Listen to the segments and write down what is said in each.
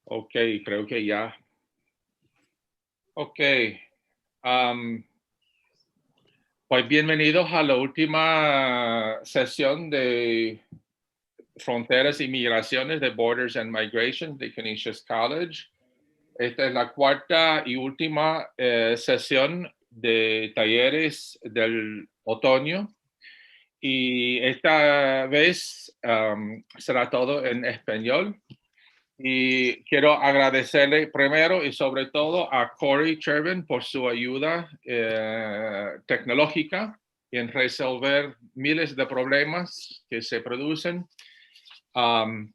Ok, creo que ya. Ok. um, pues bienvenidos a la última sesión de Fronteras y Migraciones de Borders and Migration de Canisius College. Esta es la cuarta y última sesión de talleres del otoño. Y esta vez será todo en español. Y quiero agradecerle primero y sobre todo a Corey Chervin por su ayuda tecnológica en resolver miles de problemas que se producen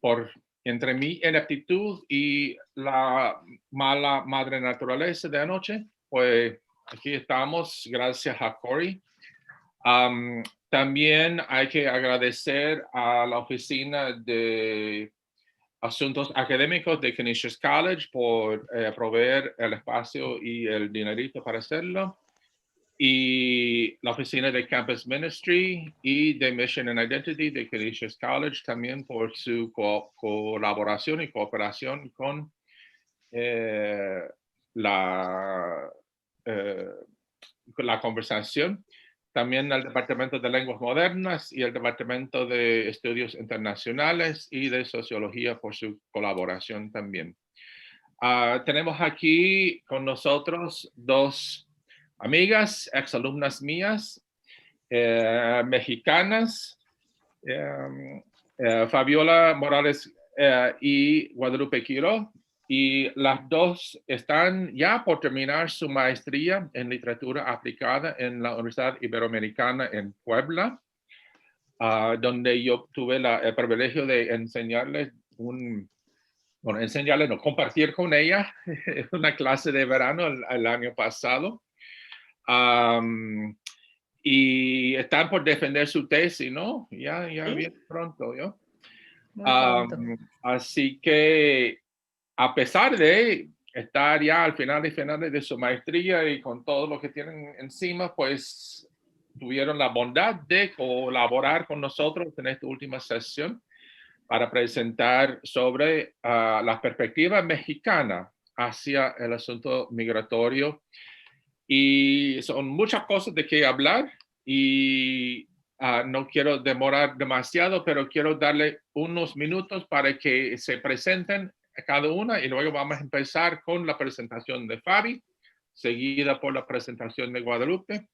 por entre mi ineptitud y la mala madre naturaleza de anoche. Pues aquí estamos, gracias a Corey. También hay que agradecer a la oficina de Asuntos Académicos de Canisius College por proveer el espacio y el dinerito para hacerlo. Y la oficina de Campus Ministry y de Mission and Identity de Canisius College también por su colaboración y cooperación con la conversación. También el Departamento de Lenguas Modernas y el Departamento de Estudios Internacionales y de Sociología por su colaboración también. Tenemos aquí con nosotros dos amigas, exalumnas mías, mexicanas, Fabiola Morales y Guadalupe Quiro. Y las dos están ya por terminar su maestría en literatura aplicada en la Universidad Iberoamericana en Puebla, donde yo tuve el privilegio de enseñarles no, compartir con ella una clase de verano el año pasado. Y están por defender su tesis, ¿no? Ya ¿Sí? bien pronto, ¿yo? Muy pronto. Así que a pesar de estar ya al final de su maestría y con todo lo que tienen encima, pues tuvieron la bondad de colaborar con nosotros en esta última sesión para presentar sobre la perspectiva mexicana hacia el asunto migratorio. Y son muchas cosas de qué hablar y no quiero demorar demasiado, pero quiero darle unos minutos para que se presenten cada una y luego vamos a empezar con la presentación de Fabi, seguida por la presentación de Guadalupe,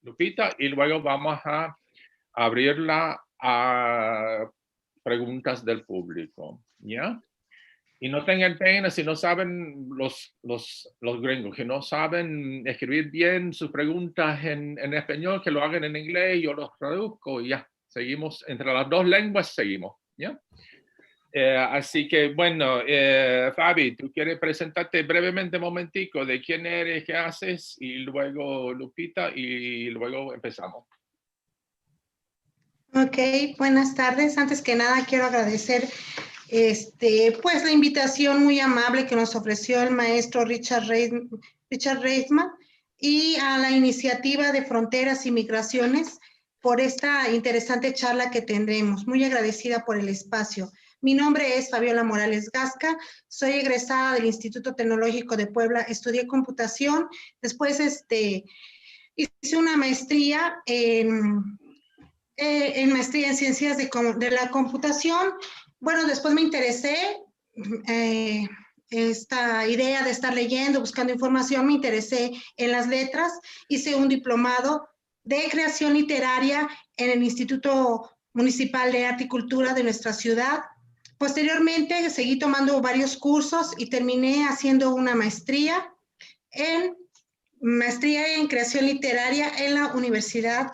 Lupita, y luego vamos a abrirla a preguntas del público, ¿ya? Y no tengan pena si no saben los gringos, que no saben escribir bien sus preguntas en español, que lo hagan en inglés, yo los traduzco y ya, seguimos, entre las dos lenguas seguimos, ¿ya? Así que, bueno, Fabi, ¿tú quieres presentarte brevemente un momentico de quién eres, qué haces? Y luego Lupita y luego empezamos. Ok, buenas tardes. Antes que nada quiero agradecer pues la invitación muy amable que nos ofreció el maestro Richard Reisman y a la iniciativa de Fronteras y Migraciones por esta interesante charla que tendremos. Muy agradecida por el espacio. Mi nombre es Fabiola Morales Gasca, soy egresada del Instituto Tecnológico de Puebla, estudié computación, después hice una maestría en maestría en ciencias de la computación. Bueno, después me interesé, esta idea de estar leyendo, buscando información, me interesé en las letras, hice un diplomado de creación literaria en el Instituto Municipal de Arte y Cultura de nuestra ciudad. Posteriormente seguí tomando varios cursos y terminé haciendo una maestría en creación literaria en la universidad,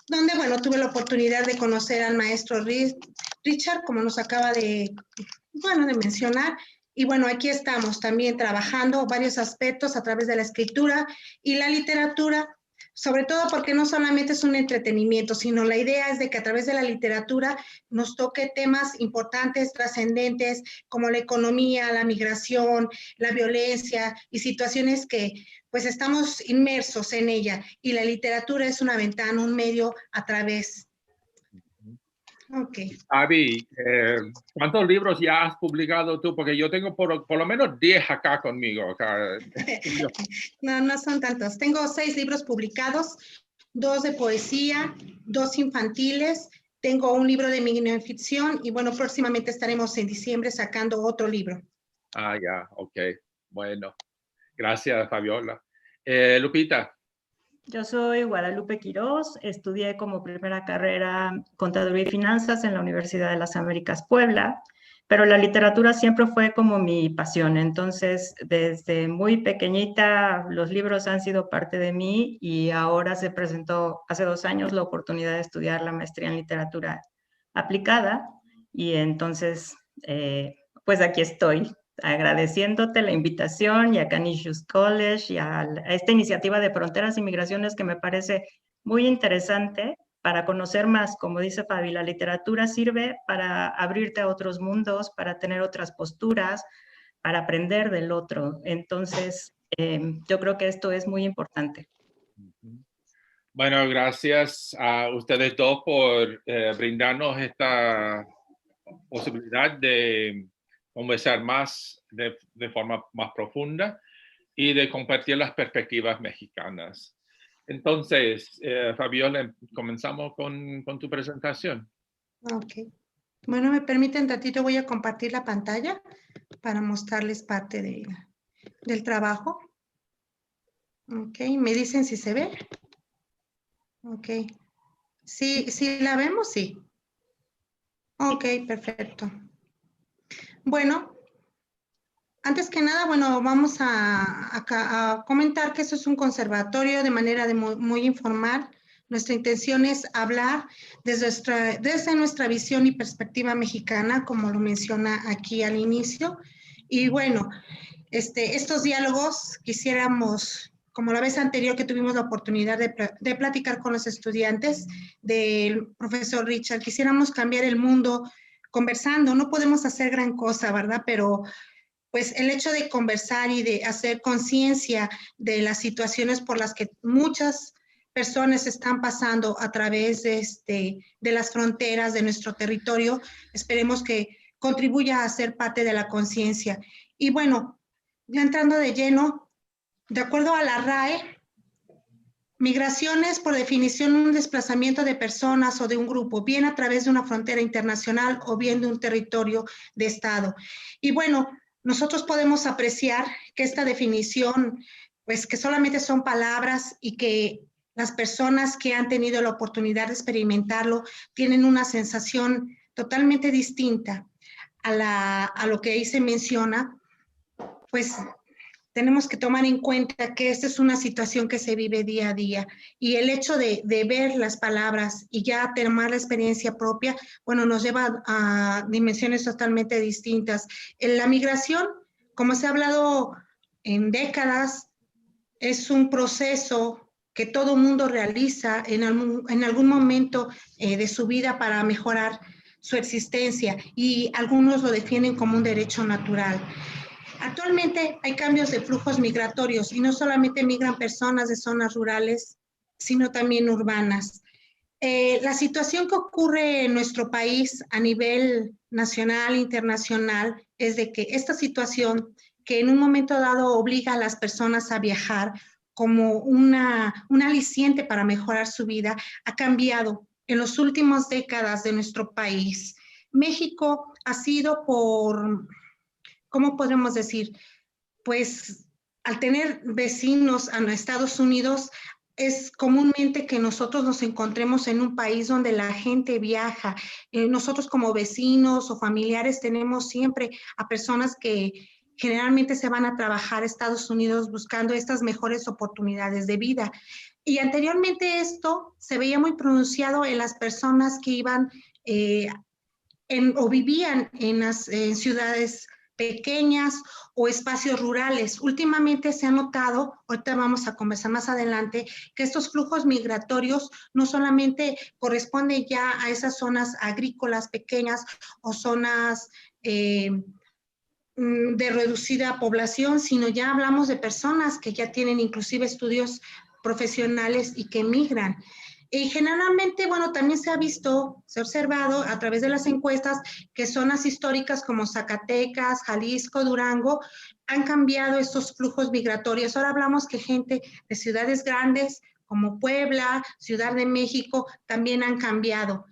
donde, bueno, tuve la oportunidad de conocer al maestro Richard, como nos acaba de mencionar, y bueno, aquí estamos también trabajando varios aspectos a través de la escritura y la literatura, sobre todo porque no solamente es un entretenimiento, sino la idea es de que a través de la literatura nos toque temas importantes, trascendentes, como la economía, la migración, la violencia y situaciones que pues estamos inmersos en ella, y la literatura es una ventana, un medio a través Ok. Abby, ¿cuántos libros ya has publicado tú? Porque yo tengo por lo menos 10 acá conmigo. Acá. No, no son tantos. Tengo 6 libros publicados, 2 de poesía, 2 infantiles. Tengo un libro de minificción y bueno, próximamente estaremos en diciembre sacando otro libro. Ah, ya, ok. Bueno, gracias, Fabiola. Lupita. Yo soy Guadalupe Quirós, estudié como primera carrera Contaduría y Finanzas en la Universidad de las Américas Puebla, pero la literatura siempre fue como mi pasión. Entonces, desde muy pequeñita, los libros han sido parte de mí y ahora se presentó hace 2 años la oportunidad de estudiar la maestría en literatura aplicada y entonces, pues aquí estoy agradeciéndote la invitación y a Canisius College y a esta iniciativa de Fronteras y Migraciones que me parece muy interesante para conocer más. Como dice Fabi, la literatura sirve para abrirte a otros mundos, para tener otras posturas, para aprender del otro. Entonces, yo creo que esto es muy importante. Bueno, gracias a ustedes dos por brindarnos esta posibilidad de conversar más de forma más profunda y de compartir las perspectivas mexicanas. Entonces, Fabiola, comenzamos con tu presentación. Ok. Bueno, me permiten tantito, voy a compartir la pantalla para mostrarles parte del trabajo. Ok, me dicen si se ve. Ok. Sí, sí la vemos, sí. Ok, perfecto. Bueno, antes que nada, bueno, vamos a comentar que esto es un conservatorio de manera muy informal. Nuestra intención es hablar desde nuestra visión y perspectiva mexicana, como lo menciona aquí al inicio. Y bueno, estos diálogos quisiéramos, como la vez anterior que tuvimos la oportunidad de platicar con los estudiantes del profesor Richard, quisiéramos cambiar el mundo conversando. No podemos hacer gran cosa, ¿verdad? Pero pues el hecho de conversar y de hacer conciencia de las situaciones por las que muchas personas están pasando a través de las fronteras de nuestro territorio, esperemos que contribuya a ser parte de la conciencia. Y bueno, ya entrando de lleno, de acuerdo a la RAE, migración es por definición un desplazamiento de personas o de un grupo, bien a través de una frontera internacional o bien de un territorio de Estado. Y bueno, nosotros podemos apreciar que esta definición, pues que solamente son palabras y que las personas que han tenido la oportunidad de experimentarlo tienen una sensación totalmente distinta a lo que ahí se menciona, pues tenemos que tomar en cuenta que esta es una situación que se vive día a día y el hecho de ver las palabras y ya tomar la experiencia propia, bueno, nos lleva a dimensiones totalmente distintas. En la migración, como se ha hablado en décadas, es un proceso que todo mundo realiza en algún momento de su vida para mejorar su existencia y algunos lo definen como un derecho natural. Actualmente hay cambios de flujos migratorios y no solamente migran personas de zonas rurales, sino también urbanas. La situación que ocurre en nuestro país a nivel nacional e internacional es de que esta situación que en un momento dado obliga a las personas a viajar como un aliciente para mejorar su vida, ha cambiado en las últimas décadas de nuestro país. México ha sido ¿cómo podemos decir? Pues al tener vecinos a Estados Unidos, es comúnmente que nosotros nos encontremos en un país donde la gente viaja. Nosotros como vecinos o familiares tenemos siempre a personas que generalmente se van a trabajar a Estados Unidos buscando estas mejores oportunidades de vida. Y anteriormente esto se veía muy pronunciado en las personas que iban o vivían en ciudades pequeñas o espacios rurales. Últimamente se ha notado, ahorita vamos a conversar más adelante, que estos flujos migratorios no solamente corresponden ya a esas zonas agrícolas pequeñas o zonas de reducida población, sino ya hablamos de personas que ya tienen inclusive estudios profesionales y que migran. Y generalmente, bueno, también se ha visto, se ha observado a través de las encuestas que zonas históricas como Zacatecas, Jalisco, Durango, han cambiado estos flujos migratorios. Ahora hablamos que gente de ciudades grandes como Puebla, Ciudad de México, también han cambiado.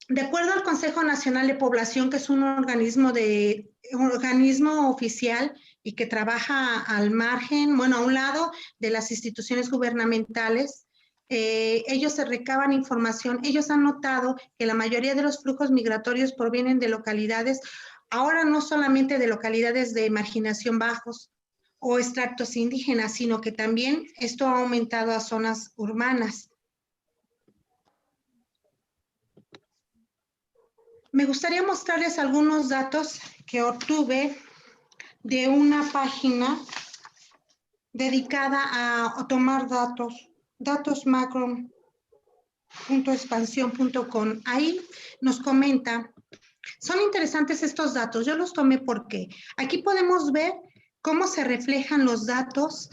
De acuerdo al Consejo Nacional de Población, que es un organismo oficial y que trabaja al margen, bueno, a un lado de las instituciones gubernamentales, ellos se recaban información. Ellos han notado que la mayoría de los flujos migratorios provienen de localidades, ahora no solamente de localidades de marginación bajos o extractos indígenas, sino que también esto ha aumentado a zonas urbanas. Me gustaría mostrarles algunos datos que obtuve de una página dedicada a tomar datos macro.expansión.com. Ahí nos comenta, son interesantes estos datos, yo los tomé porque aquí podemos ver cómo se reflejan los datos.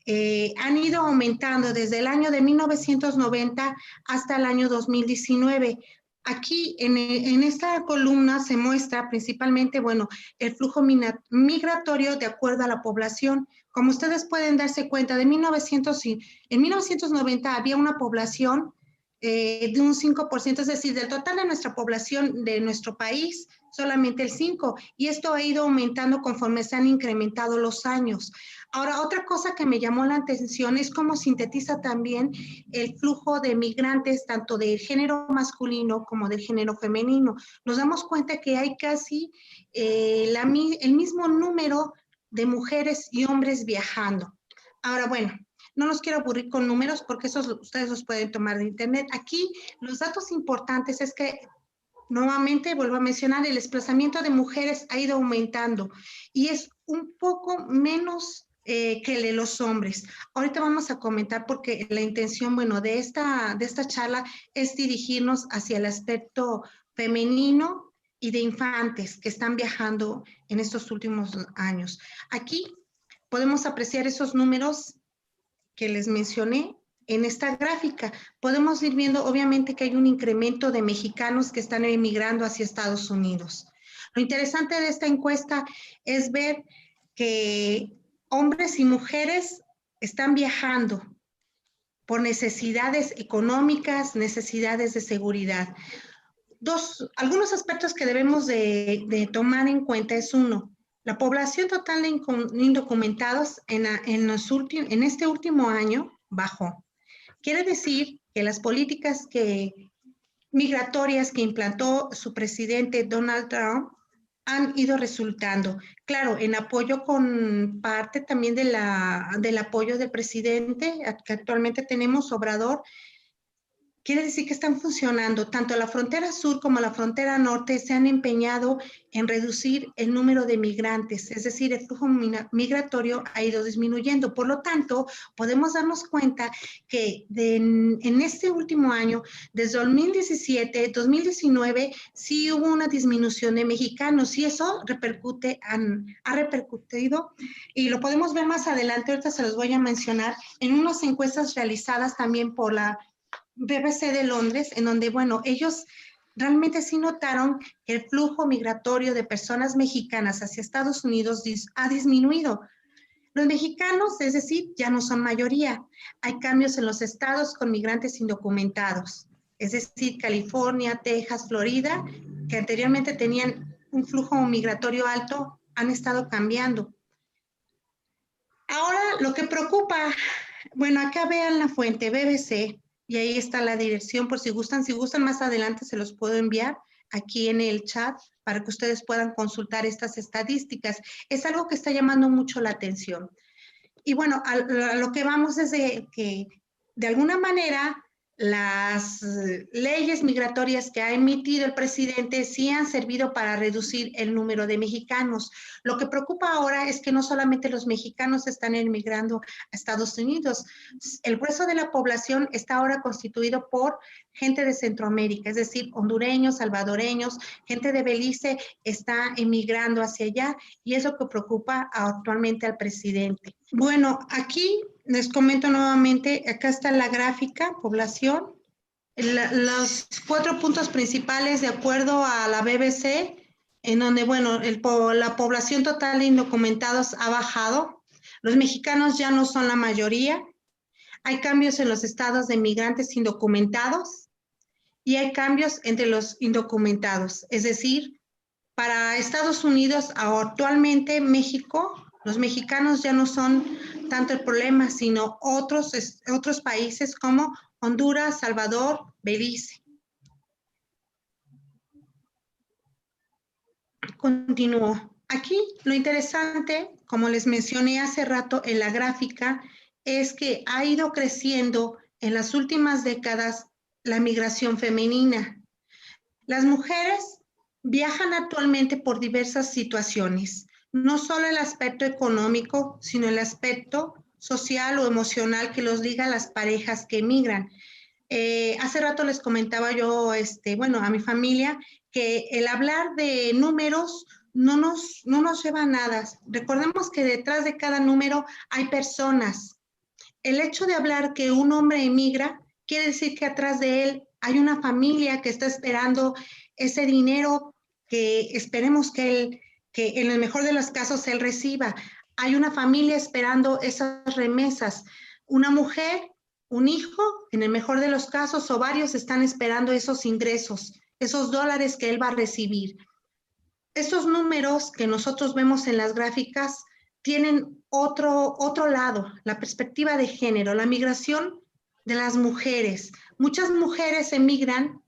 Han ido aumentando desde el año de 1990 hasta el año 2019. Aquí en esta columna se muestra principalmente, bueno, el flujo migratorio de acuerdo a la población. Como ustedes pueden darse cuenta, en 1990 había una población de un 5%, es decir, del total de nuestra población de nuestro país, solamente el 5%, y esto ha ido aumentando conforme se han incrementado los años. Ahora, otra cosa que me llamó la atención es cómo sintetiza también el flujo de migrantes, tanto del género masculino como del género femenino. Nos damos cuenta que hay casi el mismo número de mujeres y hombres viajando. Ahora, bueno, no los quiero aburrir con números porque esos ustedes los pueden tomar de internet. Aquí los datos importantes es que, nuevamente, vuelvo a mencionar, el desplazamiento de mujeres ha ido aumentando y es un poco menos que el de los hombres. Ahorita vamos a comentar porque la intención, bueno, de esta charla es dirigirnos hacia el aspecto femenino y de infantes que están viajando en estos últimos años. Aquí podemos apreciar esos números que les mencioné en esta gráfica. Podemos ir viendo, obviamente, que hay un incremento de mexicanos que están emigrando hacia Estados Unidos. Lo interesante de esta encuesta es ver que hombres y mujeres están viajando por necesidades económicas, necesidades de seguridad. Algunos aspectos que debemos de tomar en cuenta es uno, la población total de indocumentados en este último año bajó. Quiere decir que las políticas migratorias que implantó su presidente Donald Trump han ido resultando. Claro, en apoyo con parte también del apoyo del presidente que actualmente tenemos, Obrador. Quiere decir que están funcionando. Tanto la frontera sur como la frontera norte se han empeñado en reducir el número de migrantes, es decir, el flujo migratorio ha ido disminuyendo. Por lo tanto, podemos darnos cuenta que en este último año, desde 2017, 2019, sí hubo una disminución de mexicanos y eso ha repercutido y lo podemos ver más adelante, ahorita se los voy a mencionar, en unas encuestas realizadas también por la BBC de Londres, en donde, bueno, ellos realmente sí notaron que el flujo migratorio de personas mexicanas hacia Estados Unidos ha disminuido. Los mexicanos, es decir, ya no son mayoría. Hay cambios en los estados con migrantes indocumentados, es decir, California, Texas, Florida, que anteriormente tenían un flujo migratorio alto, han estado cambiando. Ahora, lo que preocupa, bueno, acá vean la fuente, BBC, y ahí está la dirección por si gustan. Si gustan más adelante se los puedo enviar aquí en el chat para que ustedes puedan consultar estas estadísticas. Es algo que está llamando mucho la atención. Y bueno, a lo que vamos es que de alguna manera las leyes migratorias que ha emitido el presidente sí han servido para reducir el número de mexicanos. Lo que preocupa ahora es que no solamente los mexicanos están emigrando a Estados Unidos, el grueso de la población está ahora constituido por gente de Centroamérica, es decir, hondureños, salvadoreños, gente de Belice está emigrando hacia allá y es lo que preocupa actualmente al presidente. Bueno, aquí les comento nuevamente, acá está la gráfica, población. Los 4 puntos principales de acuerdo a la BBC, en donde, bueno, la población total de indocumentados ha bajado. Los mexicanos ya no son la mayoría. Hay cambios en los estados de migrantes indocumentados y hay cambios entre los indocumentados. Es decir, para Estados Unidos, actualmente México, los mexicanos ya no son tanto el problema, sino otros países como Honduras, Salvador, Belice. Continúo. Aquí lo interesante, como les mencioné hace rato en la gráfica, es que ha ido creciendo en las últimas décadas la migración femenina. Las mujeres viajan actualmente por diversas situaciones, no solo el aspecto económico, sino el aspecto social o emocional que los liga a las parejas que emigran. Hace rato les comentaba yo, a mi familia, que el hablar de números no nos lleva a nada. Recordemos que detrás de cada número hay personas. El hecho de hablar que un hombre emigra quiere decir que atrás de él hay una familia que está esperando ese dinero que esperemos que en el mejor de los casos él reciba. Hay una familia esperando esas remesas. Una mujer, un hijo, en el mejor de los casos, o varios están esperando esos ingresos, esos dólares que él va a recibir. Estos números que nosotros vemos en las gráficas tienen otro lado, la perspectiva de género, la migración de las mujeres. Muchas mujeres emigran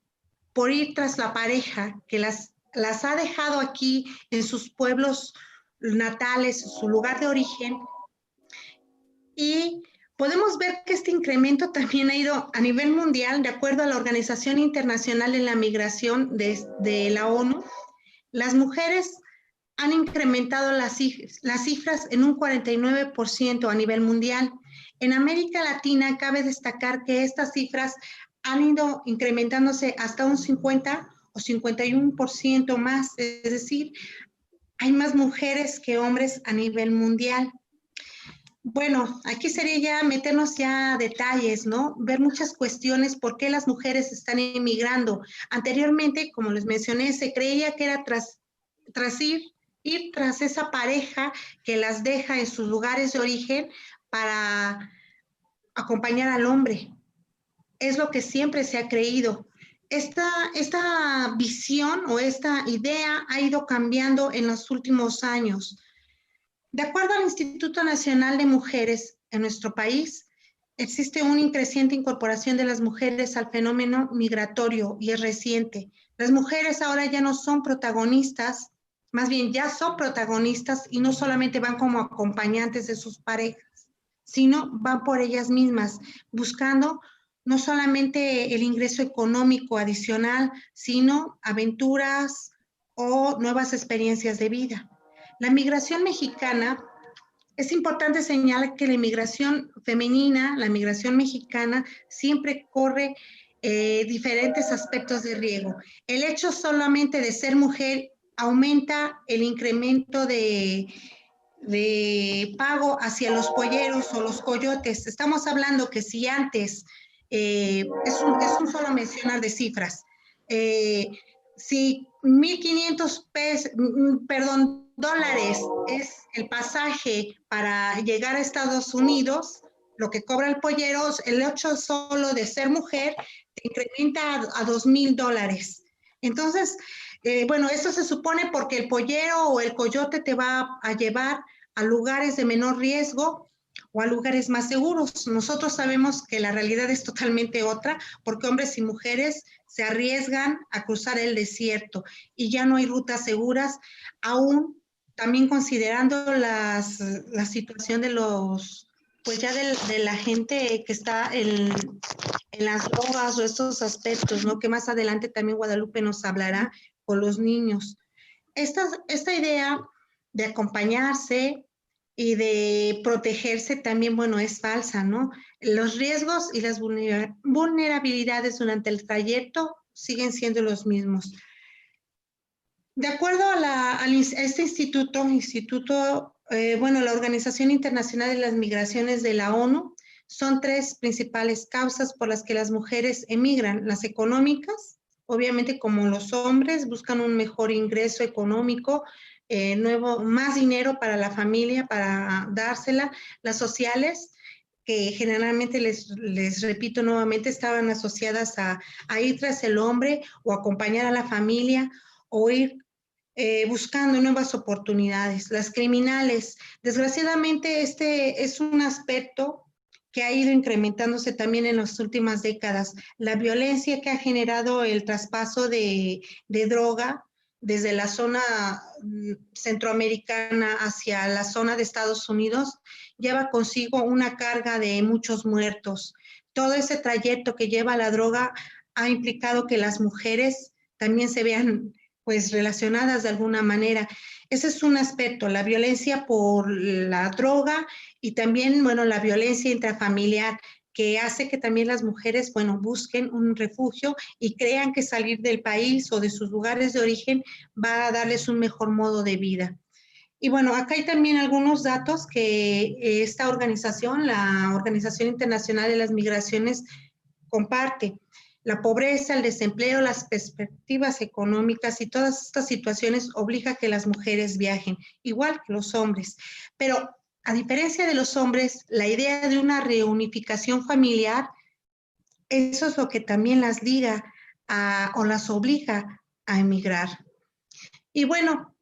por ir tras la pareja que las ha dejado aquí en sus pueblos natales, su lugar de origen. Y podemos ver que este incremento también ha ido a nivel mundial, de acuerdo a la Organización Internacional de la Migración de la ONU. Las mujeres han incrementado las cifras en un 49% a nivel mundial. En América Latina cabe destacar que estas cifras han ido incrementándose hasta un 50 o 51% más, es decir, hay más mujeres que hombres a nivel mundial. Bueno, aquí sería ya meternos ya a detalles, ¿no? Ver muchas cuestiones, por qué las mujeres están emigrando. Anteriormente, como les mencioné, se creía que era tras ir tras esa pareja que las deja en sus lugares de origen para acompañar al hombre. Es lo que siempre se ha creído. Esta visión o esta idea ha ido cambiando en los últimos años. De acuerdo al Instituto Nacional de Mujeres en nuestro país, existe una creciente incorporación de las mujeres al fenómeno migratorio y es reciente. Las mujeres ahora ya no son protagonistas, más bien ya son protagonistas y no solamente van como acompañantes de sus parejas, sino van por ellas mismas, buscando no solamente el ingreso económico adicional, sino aventuras o nuevas experiencias de vida. La migración mexicana, es importante señalar que la inmigración femenina, la migración mexicana, siempre corre diferentes aspectos de riesgo. El hecho solamente de ser mujer aumenta el incremento de pago hacia los polleros o los coyotes. Estamos hablando que si antes, es un solo mencionar de cifras, si 1,500 dólares es el pasaje para llegar a Estados Unidos, lo que cobra el pollero, el hecho solo de ser mujer te incrementa a $2,000. Entonces, esto se supone porque el pollero o el coyote te va a llevar a lugares de menor riesgo o a lugares más seguros. Nosotros sabemos que la realidad es totalmente otra, porque hombres y mujeres se arriesgan a cruzar el desierto y ya no hay rutas seguras, aún también considerando la situación de los, pues ya de la gente que está en las drogas o estos aspectos, ¿no? Que más adelante también Guadalupe nos hablará con los niños. Esta idea de acompañarse y de protegerse también, es falsa, ¿no? Los riesgos y las vulnerabilidades durante el trayecto siguen siendo los mismos. De acuerdo a este Instituto Bueno, la Organización Internacional de las Migraciones de la ONU, son 3 principales causas por las que las mujeres emigran: las económicas, obviamente como los hombres buscan un mejor ingreso económico, más dinero para la familia, para dársela; las sociales, que generalmente les repito nuevamente, estaban asociadas a ir tras el hombre o acompañar a la familia o ir buscando nuevas oportunidades. Las criminales, desgraciadamente este es un aspecto que ha ido incrementándose también en las últimas décadas. La violencia que ha generado el traspaso de droga desde la zona centroamericana hacia la zona de Estados Unidos lleva consigo una carga de muchos muertos. Todo ese trayecto que lleva la droga ha implicado que las mujeres también se vean pues relacionadas de alguna manera. Ese es un aspecto, la violencia por la droga y también, bueno, la violencia intrafamiliar, que hace que también las mujeres, bueno, busquen un refugio y crean que salir del país o de sus lugares de origen va a darles un mejor modo de vida. Y bueno, acá hay también algunos datos que esta organización, la Organización Internacional de las Migraciones, comparte. La pobreza, el desempleo, las perspectivas económicas y todas estas situaciones obligan a que las mujeres viajen, igual que los hombres. Pero a diferencia de los hombres, la idea de una reunificación familiar, eso es lo que también las liga o las obliga a emigrar. Y bueno,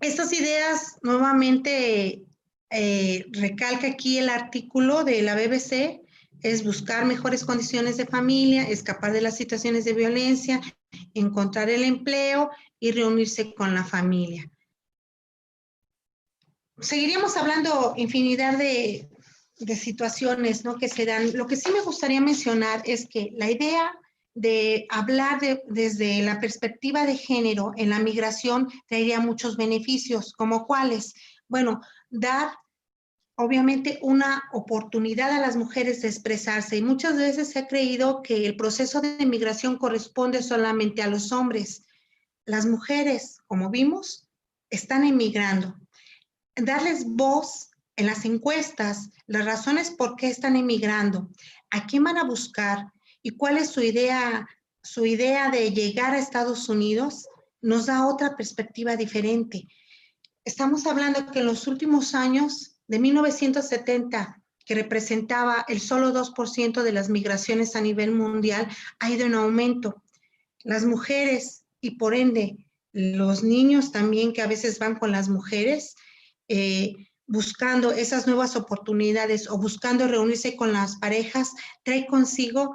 estas ideas nuevamente recalca aquí el artículo de la BBC, es buscar mejores condiciones de familia, escapar de las situaciones de violencia, encontrar el empleo y reunirse con la familia. Seguiríamos hablando infinidad de situaciones, ¿no?, que se dan. Lo que sí me gustaría mencionar es que la idea de hablar desde la perspectiva de género en la migración traería muchos beneficios, ¿como cuáles? Bueno, dar obviamente una oportunidad a las mujeres de expresarse, y muchas veces se ha creído que el proceso de migración corresponde solamente a los hombres. Las mujeres, como vimos, están emigrando. Darles voz en las encuestas, las razones por qué están emigrando, a quién van a buscar y cuál es su idea de llegar a Estados Unidos, nos da otra perspectiva diferente. Estamos hablando que en los últimos años, de 1970, que representaba el solo 2% de las migraciones a nivel mundial, ha ido en aumento. Las mujeres y por ende los niños también, que a veces van con las mujeres, buscando esas nuevas oportunidades o buscando reunirse con las parejas, trae consigo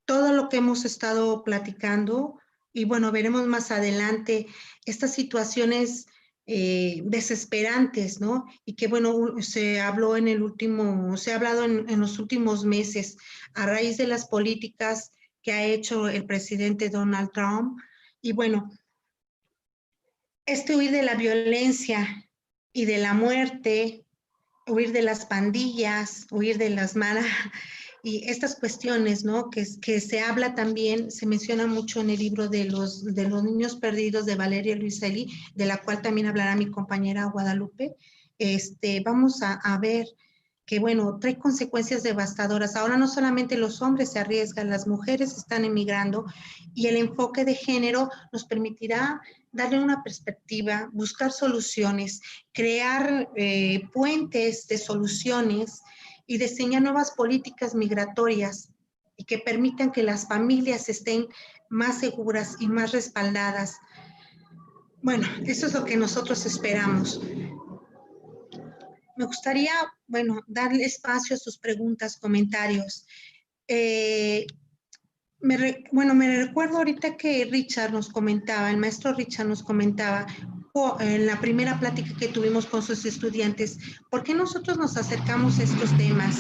todo lo que hemos estado platicando. Y bueno, veremos más adelante estas situaciones desesperantes, ¿no? Y que bueno, se ha hablado en los últimos meses a raíz de las políticas que ha hecho el presidente Donald Trump. Y bueno, huir de la violencia y de la muerte, huir de las pandillas, huir de las maras, y estas cuestiones, ¿no?, que se habla también, se menciona mucho en el libro de los niños perdidos de Valeria Luiselli, de la cual también hablará mi compañera Guadalupe. Vamos a ver que, bueno, trae consecuencias devastadoras. Ahora no solamente los hombres se arriesgan, las mujeres están emigrando, y el enfoque de género nos permitirá darle una perspectiva, buscar soluciones, crear puentes de soluciones y diseñar nuevas políticas migratorias y que permitan que las familias estén más seguras y más respaldadas. Bueno, eso es lo que nosotros esperamos. Me gustaría, bueno, darle espacio a sus preguntas, comentarios. Me recuerdo ahorita que Richard nos comentaba, el maestro Richard nos comentaba en la primera plática que tuvimos con sus estudiantes, ¿por qué nosotros nos acercamos a estos temas?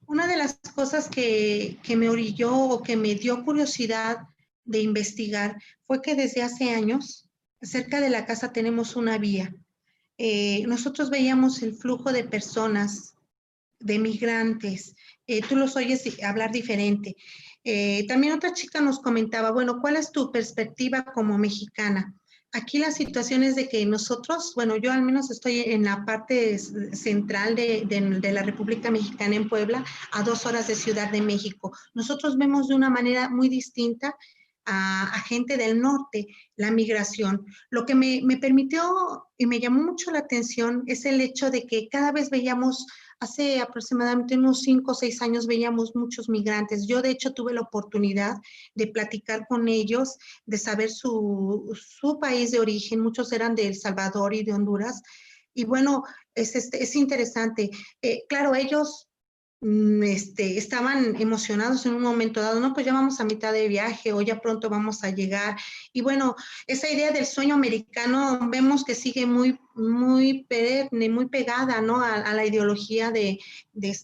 Una de las cosas que me orilló o que me dio curiosidad de investigar fue que desde hace años, cerca de la casa tenemos una vía. Nosotros veíamos el flujo de personas, de migrantes. Tú los oyes hablar diferente. También otra chica nos comentaba, bueno, ¿cuál es tu perspectiva como mexicana? aquí la situación es de que nosotros, bueno, yo al menos estoy en la parte central de la República Mexicana en Puebla, a 2 horas de Ciudad de México. Nosotros vemos de una manera muy distinta a gente del norte la migración. Lo que me permitió y me llamó mucho la atención es el hecho de que cada vez veíamos, hace aproximadamente unos 5 o 6 años veíamos muchos migrantes. Yo de hecho tuve la oportunidad de platicar con ellos, de saber su país de origen. Muchos eran de El Salvador y de Honduras. Y bueno, es interesante. Claro, ellos estaban emocionados en un momento dado, no, pues ya vamos a mitad de viaje o ya pronto vamos a llegar. Y bueno, esa idea del sueño americano vemos que sigue muy perenne, muy pegada, ¿no? A la ideología de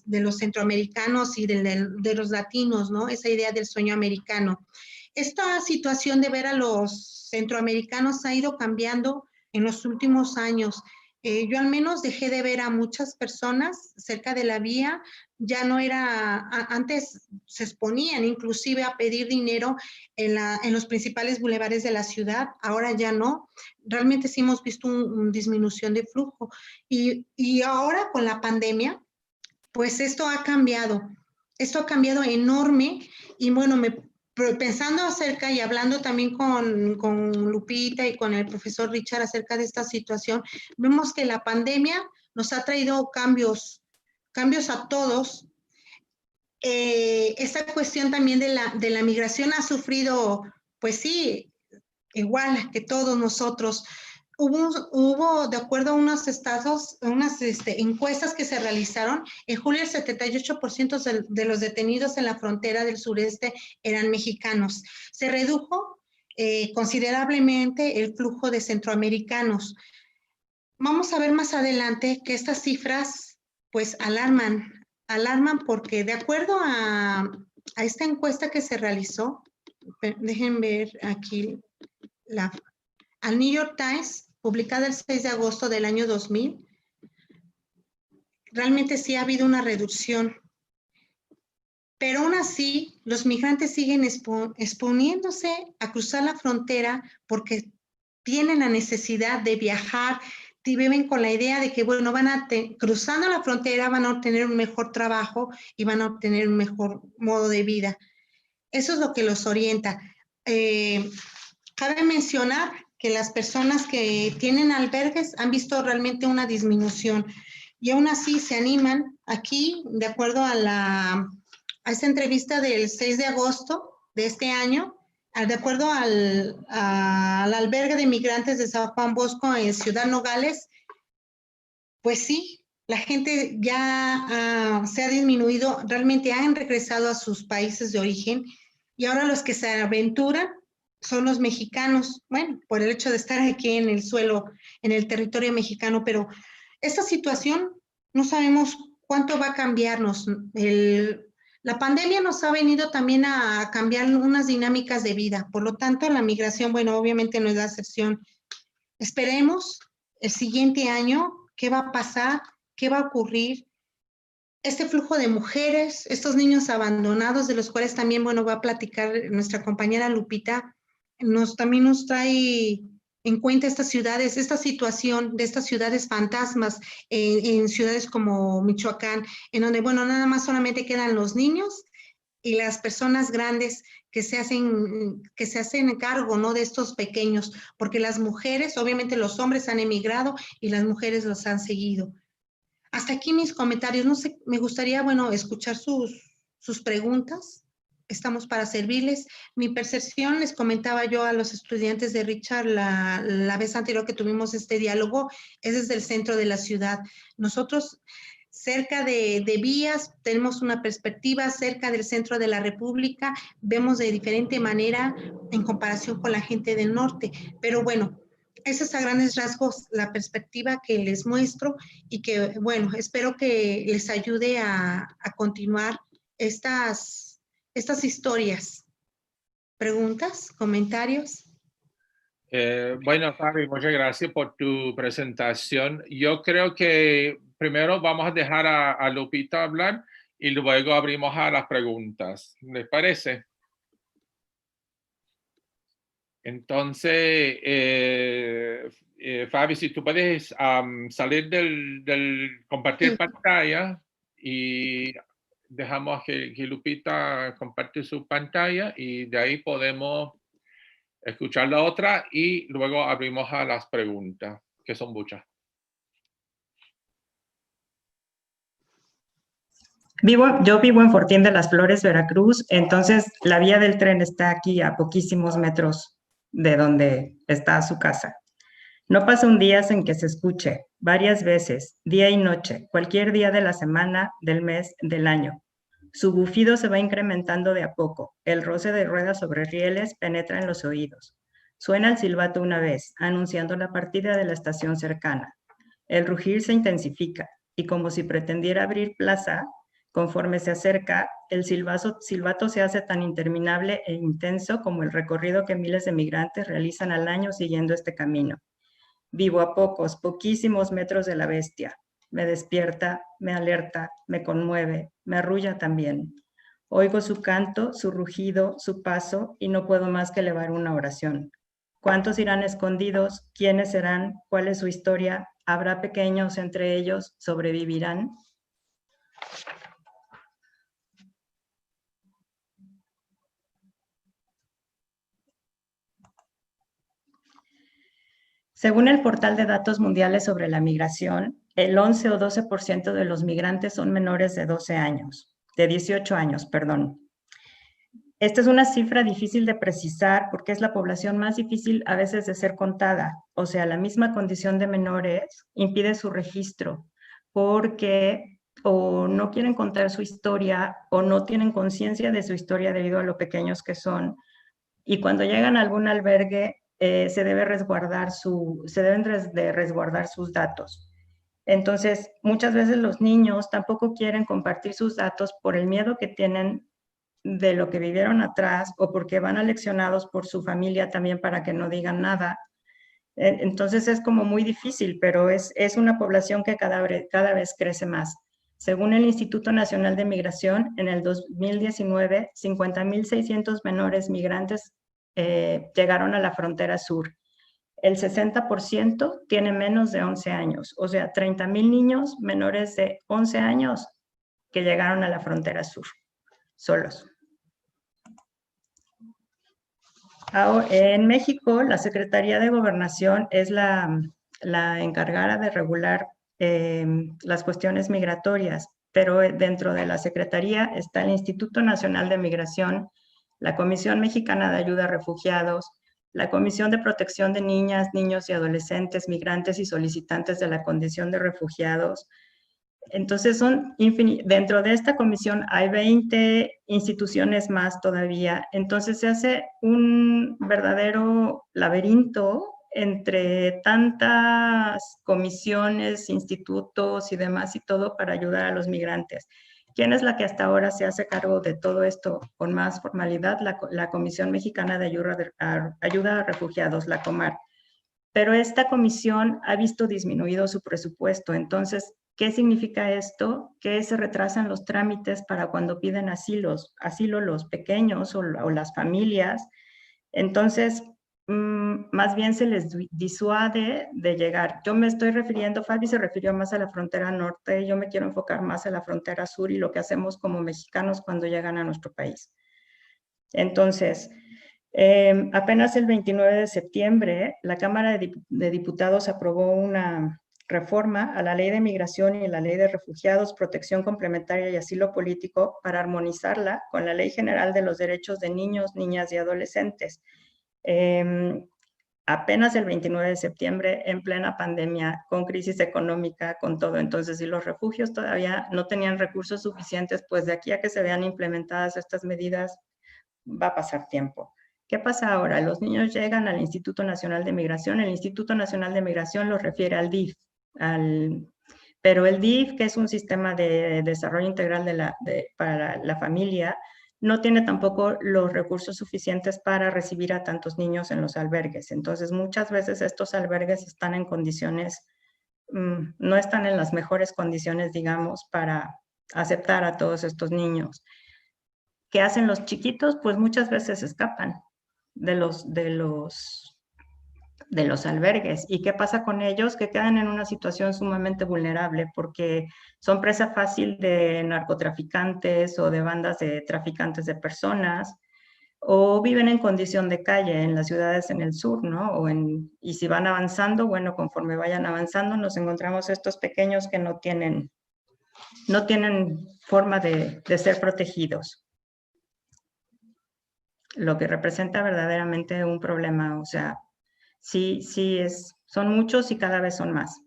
los centroamericanos y de los latinos, ¿no? Esa idea del sueño americano. Esta situación de ver a los centroamericanos ha ido cambiando en los últimos años. Yo al menos dejé de ver a muchas personas cerca de la vía. Ya no era, antes se exponían inclusive a pedir dinero en los principales bulevares de la ciudad, ahora ya no. Realmente sí hemos visto una disminución de flujo. Y ahora con la pandemia, pues esto ha cambiado enorme. Y bueno, pensando acerca y hablando también con Lupita y con el profesor Richard acerca de esta situación, vemos que la pandemia nos ha traído cambios a todos. Esta cuestión también de la migración ha sufrido, pues sí, igual que todos nosotros. Hubo, de acuerdo a unos estados, unas encuestas que se realizaron, en julio el 78% de los detenidos en la frontera del sureste eran mexicanos. Se redujo considerablemente el flujo de centroamericanos. Vamos a ver más adelante que estas cifras pues alarman porque de acuerdo a esta encuesta que se realizó, dejen ver aquí al New York Times, publicada el 6 de agosto del año 2000, realmente sí ha habido una reducción. Pero aún así, los migrantes siguen exponiéndose a cruzar la frontera porque tienen la necesidad de viajar, y viven con la idea de que, bueno, cruzando la frontera van a obtener un mejor trabajo y van a obtener un mejor modo de vida. Eso es lo que los orienta. Cabe mencionar que las personas que tienen albergues han visto realmente una disminución y aún así se animan. Aquí, de acuerdo a esta entrevista del 6 de agosto de este año, de acuerdo al albergue de migrantes de San Juan Bosco en Ciudad Nogales, pues sí, la gente ya se ha disminuido, realmente han regresado a sus países de origen y ahora los que se aventuran son los mexicanos, bueno, por el hecho de estar aquí en el suelo, en el territorio mexicano, pero esta situación no sabemos cuánto va a cambiarnos. La pandemia nos ha venido también a cambiar unas dinámicas de vida, por lo tanto la migración, bueno, obviamente no es la excepción. Esperemos el siguiente año qué va a pasar, qué va a ocurrir. Este flujo de mujeres, estos niños abandonados, de los cuales también, bueno, va a platicar nuestra compañera Lupita, también nos trae en cuenta estas ciudades, esta situación de estas ciudades fantasmas en ciudades como Michoacán, en donde, bueno, nada más solamente quedan los niños y las personas grandes que se hacen cargo, ¿no?, de estos pequeños, porque las mujeres, obviamente los hombres han emigrado y las mujeres los han seguido. Hasta aquí mis comentarios. No sé, me gustaría, bueno, escuchar sus preguntas. Estamos para servirles. Mi percepción, les comentaba yo a los estudiantes de Richard la vez anterior que tuvimos este diálogo, es desde el centro de la ciudad. Nosotros, cerca de vías, tenemos una perspectiva cerca del centro de la República, vemos de diferente manera en comparación con la gente del norte. Pero bueno, esa es a grandes rasgos la perspectiva que les muestro y que, bueno, espero que les ayude a continuar estas historias. ¿Preguntas? ¿Comentarios? Bueno, Fabi, muchas gracias por tu presentación. Yo creo que primero vamos a dejar a Lupita hablar y luego abrimos a las preguntas. ¿Les parece? Entonces, Fabi, si tú puedes salir del compartir Sí. pantalla y dejamos que Lupita comparte su pantalla y de ahí podemos escuchar la otra y luego abrimos a las preguntas, que son muchas. Yo vivo en Fortín de las Flores, Veracruz, entonces la vía del tren está aquí a poquísimos metros de donde está su casa. No pasa un día sin que se escuche, varias veces, día y noche, cualquier día de la semana, del mes, del año. Su bufido se va incrementando de a poco. El roce de ruedas sobre rieles penetra en los oídos. Suena el silbato una vez, anunciando la partida de la estación cercana. El rugir se intensifica y como si pretendiera abrir plaza, conforme se acerca, el silbato se hace tan interminable e intenso como el recorrido que miles de migrantes realizan al año siguiendo este camino. Vivo a poquísimos metros de la bestia. Me despierta, me alerta, me conmueve, me arrulla también. Oigo su canto, su rugido, su paso y no puedo más que elevar una oración. ¿Cuántos irán escondidos? ¿Quiénes serán? ¿Cuál es su historia? ¿Habrá pequeños entre ellos? ¿Sobrevivirán? Según el portal de datos mundiales sobre la migración, el 11 o 12% de los migrantes son menores de 18 años, perdón. Esta es una cifra difícil de precisar porque es la población más difícil a veces de ser contada. O sea, la misma condición de menores impide su registro porque o no quieren contar su historia o no tienen conciencia de su historia debido a lo pequeños que son. Y cuando llegan a algún albergue, se deben de resguardar sus datos. Entonces, muchas veces los niños tampoco quieren compartir sus datos por el miedo que tienen de lo que vivieron atrás o porque van aleccionados por su familia también para que no digan nada. Entonces es como muy difícil, pero es una población que cada vez crece más. Según el Instituto Nacional de Migración, en el 2019, 50.600 menores migrantes llegaron a la frontera sur. El 60% tiene menos de 11 años, o sea, 30.000 niños menores de 11 años que llegaron a la frontera sur, solos. En México, la Secretaría de Gobernación es la encargada de regular las cuestiones migratorias, pero dentro de la Secretaría está el Instituto Nacional de Migración, la Comisión Mexicana de Ayuda a Refugiados, la Comisión de Protección de Niñas, Niños y Adolescentes, Migrantes y Solicitantes de la Condición de Refugiados. Entonces, dentro de esta comisión hay 20 instituciones más todavía. Entonces, se hace un verdadero laberinto entre tantas comisiones, institutos y demás y todo para ayudar a los migrantes. ¿Quién es la que hasta ahora se hace cargo de todo esto con más formalidad? La Comisión Mexicana de Ayuda a Refugiados, la COMAR. Pero esta comisión ha visto disminuido su presupuesto. Entonces, ¿qué significa esto? Que se retrasan los trámites para cuando piden asilo los pequeños o las familias. Entonces, más bien se les disuade de llegar. Yo me estoy refiriendo, Fabi se refirió más a la frontera norte, yo me quiero enfocar más a la frontera sur y lo que hacemos como mexicanos cuando llegan a nuestro país. Entonces, apenas el 29 de septiembre, la Cámara de Diputados aprobó una reforma a la Ley de Migración y la Ley de Refugiados, Protección Complementaria y Asilo Político para armonizarla con la Ley General de los Derechos de Niños, Niñas y Adolescentes. Apenas el 29 de septiembre, en plena pandemia, con crisis económica, con todo. Entonces, si los refugios todavía no tenían recursos suficientes, pues de aquí a que se vean implementadas estas medidas, va a pasar tiempo. ¿Qué pasa ahora? Los niños llegan al Instituto Nacional de Migración. El Instituto Nacional de Migración los refiere al DIF. Pero el DIF, que es un sistema de desarrollo integral para la familia, no tiene tampoco los recursos suficientes para recibir a tantos niños en los albergues. Entonces, muchas veces estos albergues están en condiciones, no están en las mejores condiciones, digamos, para aceptar a todos estos niños. ¿Qué hacen los chiquitos? Pues muchas veces escapan. albergues. ¿Y qué pasa con ellos? Que quedan en una situación sumamente vulnerable porque son presa fácil de narcotraficantes o de bandas de traficantes de personas, o viven en condición de calle en las ciudades en el sur, ¿no? Y si van avanzando, bueno, conforme vayan avanzando, nos encontramos estos pequeños que no tienen forma de ser protegidos, lo que representa verdaderamente un problema. O sea, sí, son muchos y cada vez son más.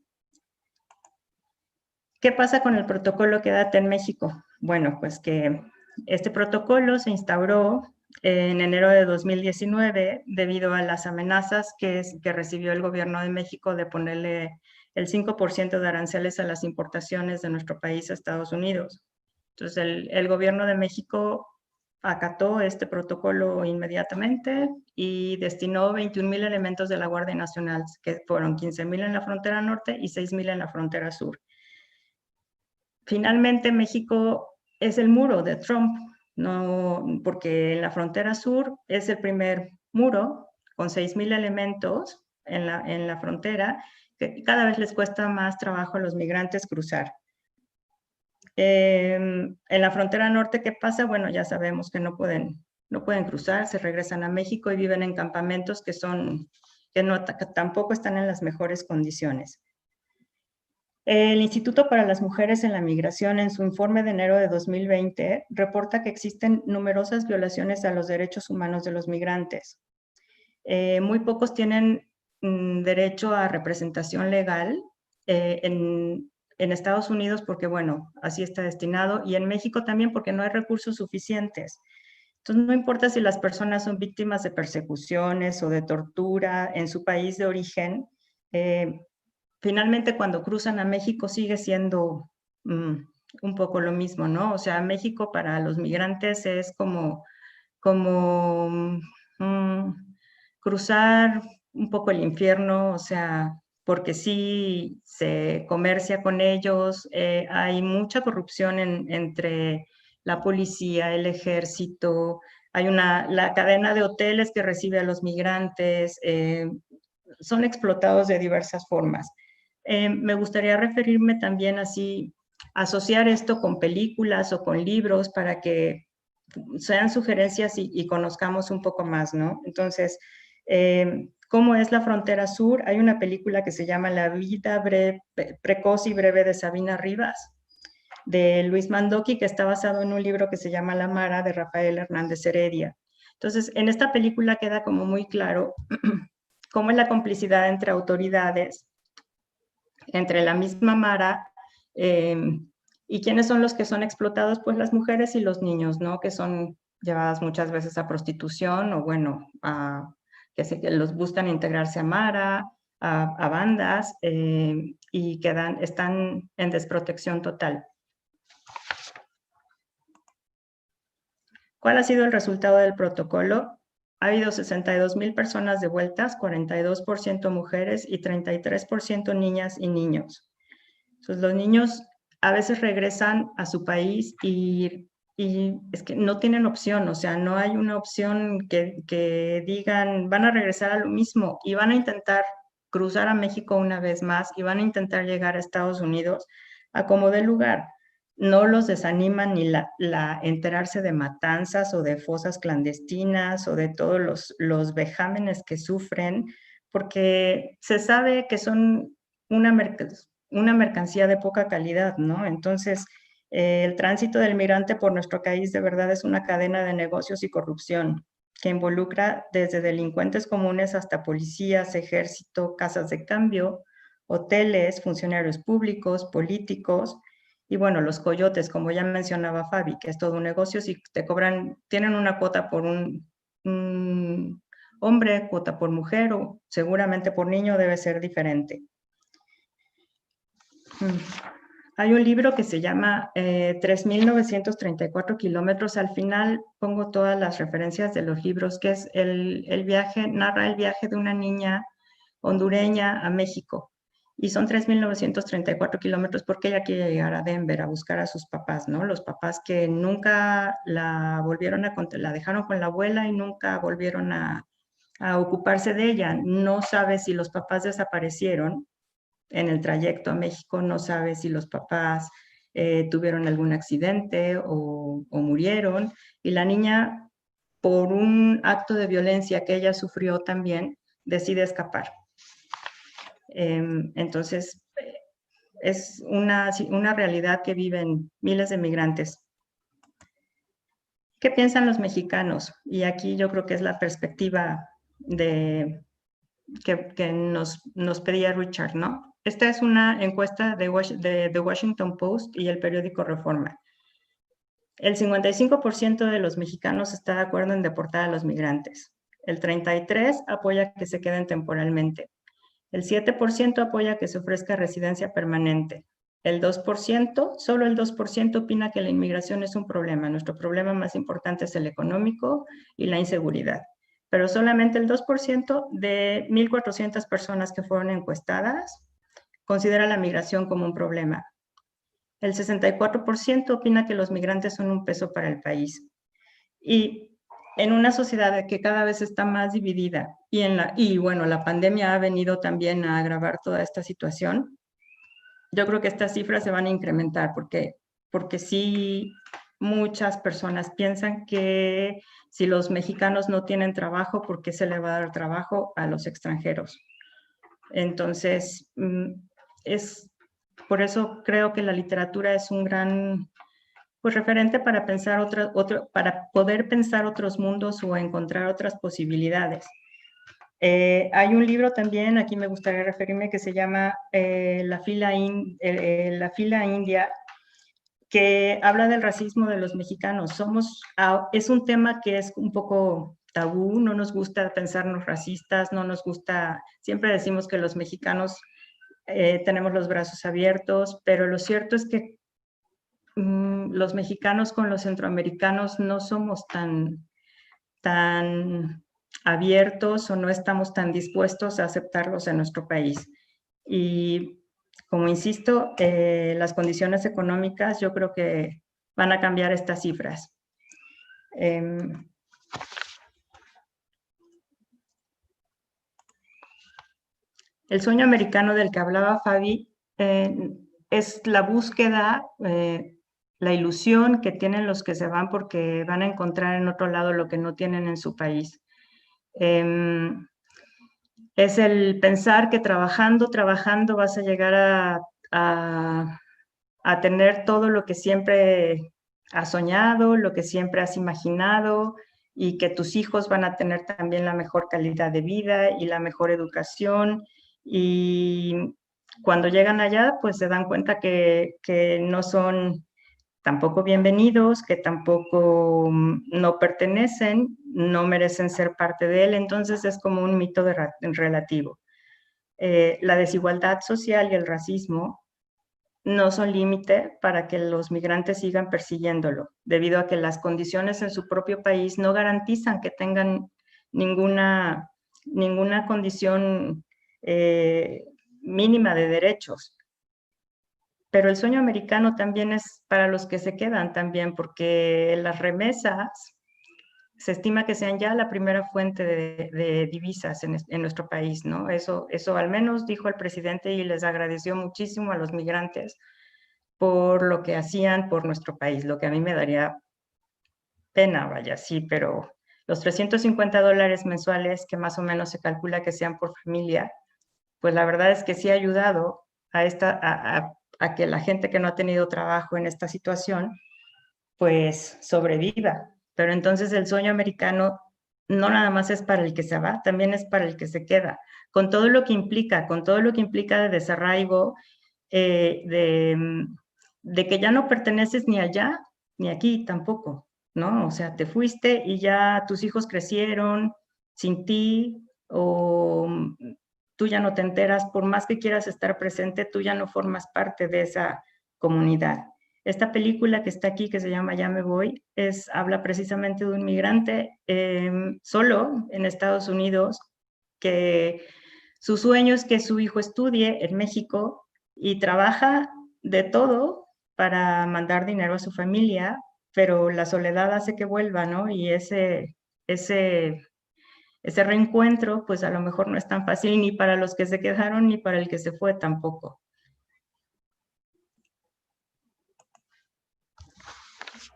¿Qué pasa con el protocolo Quédate en México? Bueno, pues que este protocolo se instauró en enero de 2019 debido a las amenazas que recibió el gobierno de México de ponerle el 5% de aranceles a las importaciones de nuestro país a Estados Unidos. Entonces, el gobierno de México acató este protocolo inmediatamente y destinó 21,000 elementos de la Guardia Nacional, que fueron 15,000 en la frontera norte y 6,000 en la frontera sur. Finalmente, México es el muro de Trump, no, porque en la frontera sur es el primer muro con 6,000 elementos en la frontera, que cada vez les cuesta más trabajo a los migrantes cruzar. En la frontera norte, ¿qué pasa? Bueno, ya sabemos que no pueden cruzar, se regresan a México y viven en campamentos que tampoco están en las mejores condiciones. El Instituto para las Mujeres en la Migración, en su informe de enero de 2020, reporta que existen numerosas violaciones a los derechos humanos de los migrantes. Muy pocos tienen derecho a representación legal en Estados Unidos porque, bueno, así está destinado, y en México también porque no hay recursos suficientes. Entonces, no importa si las personas son víctimas de persecuciones o de tortura en su país de origen, finalmente cuando cruzan a México sigue siendo un poco lo mismo, ¿no? O sea, México para los migrantes es como cruzar un poco el infierno, o sea, porque sí se comercia con ellos, hay mucha corrupción entre la policía, el ejército, hay la cadena de hoteles que recibe a los migrantes, son explotados de diversas formas. Me gustaría referirme también así, asociar esto con películas o con libros para que sean sugerencias y conozcamos un poco más, ¿no? Entonces, ¿cómo es la frontera sur? Hay una película que se llama La vida precoz y breve de Sabina Rivas, de Luis Mandoki, que está basado en un libro que se llama La Mara, de Rafael Hernández Heredia. Entonces, en esta película queda como muy claro cómo es la complicidad entre autoridades, entre la misma Mara, ¿y quiénes son los que son explotados? Pues las mujeres y los niños, ¿no? Que son llevadas muchas veces a prostitución o, bueno, que los buscan integrarse a Mara, a bandas, y están en desprotección total. ¿Cuál ha sido el resultado del protocolo? Ha habido 62,000 personas devueltas, 42% mujeres y 33% niñas y niños. Entonces, los niños a veces regresan a su país y es que no tienen opción, o sea, no hay una opción que digan, van a regresar a lo mismo y van a intentar cruzar a México una vez más y van a intentar llegar a Estados Unidos a como dé lugar. No los desanima ni enterarse de matanzas o de fosas clandestinas o de todos los vejámenes que sufren, porque se sabe que son una mercancía de poca calidad, ¿no? Entonces, el tránsito del migrante por nuestro país de verdad es una cadena de negocios y corrupción que involucra desde delincuentes comunes hasta policías, ejército, casas de cambio, hoteles, funcionarios públicos, políticos, y bueno, los coyotes, como ya mencionaba Fabi, que es todo un negocio, si te tienen una cuota por un hombre, cuota por mujer, o seguramente por niño debe ser diferente. Hay un libro que se llama 3,934 kilómetros. Al final pongo todas las referencias de los libros, que es narra el viaje de una niña hondureña a México. Y son 3,934 kilómetros porque ella quiere llegar a Denver a buscar a sus papás, ¿no? Los papás que nunca la dejaron con la abuela y nunca volvieron a a ocuparse de ella. No sabe si los papás desaparecieron en el trayecto a México, no sabe si los papás tuvieron algún accidente o murieron, y la niña, por un acto de violencia que ella sufrió también, decide escapar. Entonces, es una realidad que viven miles de migrantes. ¿Qué piensan los mexicanos? Y aquí yo creo que es la perspectiva que nos pedía Richard, ¿no? Esta es una encuesta de The Washington Post y el periódico Reforma. El 55% de los mexicanos está de acuerdo en deportar a los migrantes. El 33% apoya que se queden temporalmente. El 7% apoya que se ofrezca residencia permanente. El 2%, solo el 2% opina que la inmigración es un problema. Nuestro problema más importante es el económico y la inseguridad. Pero solamente el 2% de 1,400 personas que fueron encuestadas considera la migración como un problema. El 64% opina que los migrantes son un peso para el país. Y en una sociedad que cada vez está más dividida y bueno, la pandemia ha venido también a agravar toda esta situación, yo creo que estas cifras se van a incrementar porque sí, muchas personas piensan que si los mexicanos no tienen trabajo, ¿por qué se le va a dar trabajo a los extranjeros? Entonces, por eso creo que la literatura es un gran referente para pensar para poder pensar otros mundos o encontrar otras posibilidades. Hay un libro también, aquí me gustaría referirme, que se llama La fila india, que habla del racismo de los mexicanos. Es un tema que es un poco tabú, no nos gusta pensarnos racistas, no nos gusta, siempre decimos que los mexicanos tenemos los brazos abiertos, pero lo cierto es que los mexicanos con los centroamericanos no somos tan abiertos o no estamos tan dispuestos a aceptarlos en nuestro país. Y como insisto, las condiciones económicas yo creo que van a cambiar estas cifras. El sueño americano del que hablaba Fabi es la búsqueda, la ilusión que tienen los que se van porque van a encontrar en otro lado lo que no tienen en su país. Es el pensar que trabajando vas a llegar a tener todo lo que siempre has soñado, lo que siempre has imaginado, y que tus hijos van a tener también la mejor calidad de vida y la mejor educación. Y cuando llegan allá, pues se dan cuenta que no son tampoco bienvenidos, que tampoco no pertenecen, no merecen ser parte de él. Entonces es como un mito relativo. La desigualdad social y el racismo no son límite para que los migrantes sigan persiguiéndolo, debido a que las condiciones en su propio país no garantizan que tengan ninguna condición mínima de derechos. Pero el sueño americano también es para los que se quedan también, porque las remesas se estima que sean ya la primera fuente de divisas en nuestro país, ¿no? Eso al menos dijo el presidente, y les agradeció muchísimo a los migrantes por lo que hacían por nuestro país, lo que a mí me daría pena, vaya, sí, pero los $350 mensuales, que más o menos se calcula que sean por familia, pues la verdad es que sí ha ayudado a que la gente que no ha tenido trabajo en esta situación, pues sobreviva. Pero entonces el sueño americano no nada más es para el que se va, también es para el que se queda, con todo lo que implica, de desarraigo, de que ya no perteneces ni allá ni aquí tampoco, ¿no? O sea, te fuiste y ya tus hijos crecieron sin ti, o tú ya no te enteras, por más que quieras estar presente, tú ya no formas parte de esa comunidad. Esta película que está aquí, que se llama Ya me voy, habla precisamente de un migrante solo en Estados Unidos, que su sueño es que su hijo estudie en México y trabaja de todo para mandar dinero a su familia, pero la soledad hace que vuelva, ¿no? Y ese ese reencuentro, pues a lo mejor no es tan fácil ni para los que se quedaron ni para el que se fue tampoco.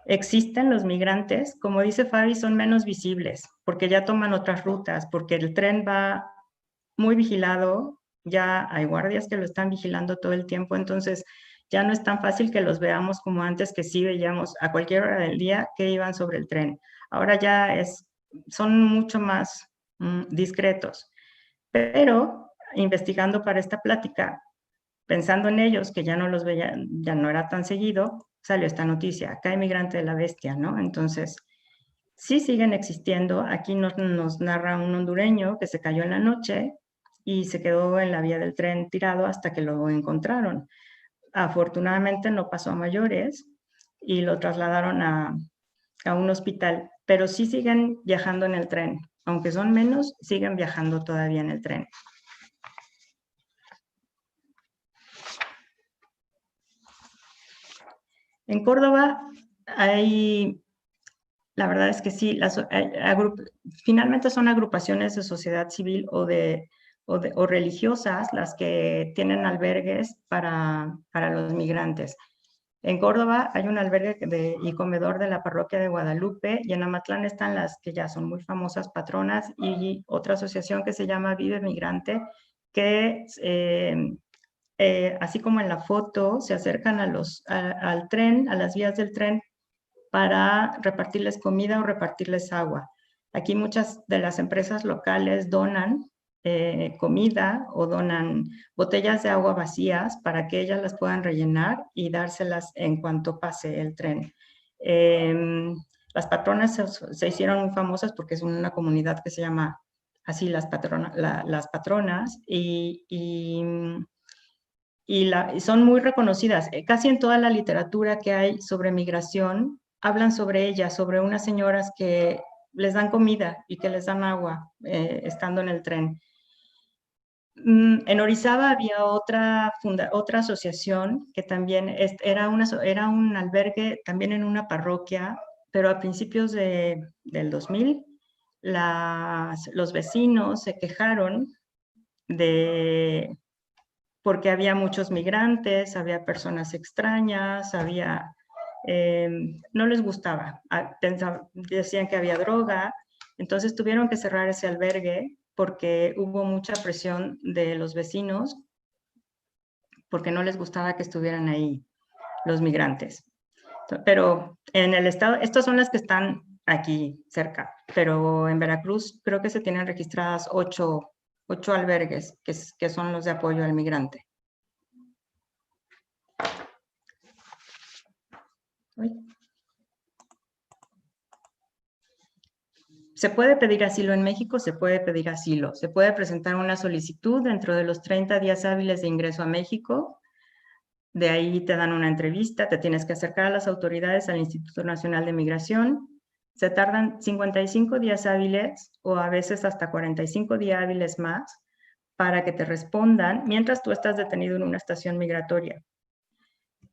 Existen los migrantes, como dice Fabi, son menos visibles, porque ya toman otras rutas, porque el tren va muy vigilado, ya hay guardias que lo están vigilando todo el tiempo, entonces ya no es tan fácil que los veamos como antes, que sí veíamos a cualquier hora del día que iban sobre el tren. Ahora ya son mucho más discretos. Pero investigando para esta plática, pensando en ellos, que ya no los veía, ya no era tan seguido, salió esta noticia, acá hay migrante de la bestia, ¿no? Entonces, sí siguen existiendo. Aquí nos narra un hondureño que se cayó en la noche y se quedó en la vía del tren tirado hasta que lo encontraron. Afortunadamente no pasó a mayores y lo trasladaron a un hospital, pero sí siguen viajando en el tren. Aunque son menos, siguen viajando todavía en el tren. En Córdoba la verdad es que sí, finalmente son agrupaciones de sociedad civil o religiosas las que tienen albergues para los migrantes. En Córdoba hay un albergue y comedor de la parroquia de Guadalupe, y en Amatlán están las que ya son muy famosas patronas, y otra asociación que se llama Vive Migrante, que así como en la foto, se acercan al tren, a las vías del tren, para repartirles comida o repartirles agua. Aquí muchas de las empresas locales donan comida o donan botellas de agua vacías para que ellas las puedan rellenar y dárselas en cuanto pase el tren. Las patronas se hicieron muy famosas porque es una comunidad que se llama así las patronas, y son muy reconocidas. Casi en toda la literatura que hay sobre migración, hablan sobre ellas, sobre unas señoras que les dan comida y que les dan agua estando en el tren. En Orizaba había otra asociación que también era un albergue también en una parroquia, pero a principios del 2000 los vecinos se quejaron porque había muchos migrantes, había personas extrañas, no les gustaba, decían que había droga, entonces tuvieron que cerrar ese albergue porque hubo mucha presión de los vecinos, porque no les gustaba que estuvieran ahí los migrantes. Pero en el estado, estas son las que están aquí cerca, pero en Veracruz creo que se tienen registradas 8 albergues que son los de apoyo al migrante. Se puede pedir asilo en México, se puede pedir asilo. Se puede presentar una solicitud dentro de los 30 días hábiles de ingreso a México. De ahí te dan una entrevista, te tienes que acercar a las autoridades, al Instituto Nacional de Migración. Se tardan 55 días hábiles o a veces hasta 45 días hábiles más para que te respondan mientras tú estás detenido en una estación migratoria.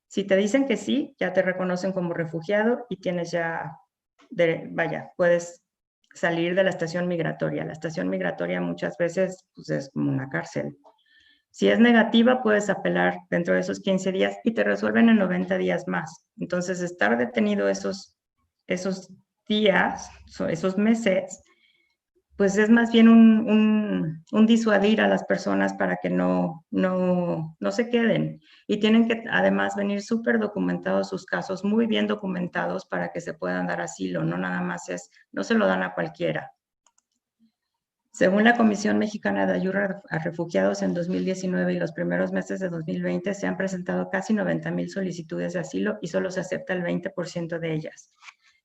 Si te dicen que sí, ya te reconocen como refugiado y tienes ya, puedes salir de la estación migratoria. La estación migratoria muchas veces pues, es como una cárcel. Si es negativa, puedes apelar dentro de esos 15 días y te resuelven en 90 días más. Entonces, estar detenido esos días, esos meses, pues es más bien un disuadir a las personas para que no se queden. Y tienen que además venir súper documentados sus casos, muy bien documentados para que se puedan dar asilo. No nada más no se lo dan a cualquiera. Según la Comisión Mexicana de Ayuda a Refugiados, en 2019 y los primeros meses de 2020 se han presentado casi 90,000 solicitudes de asilo y solo se acepta el 20% de ellas.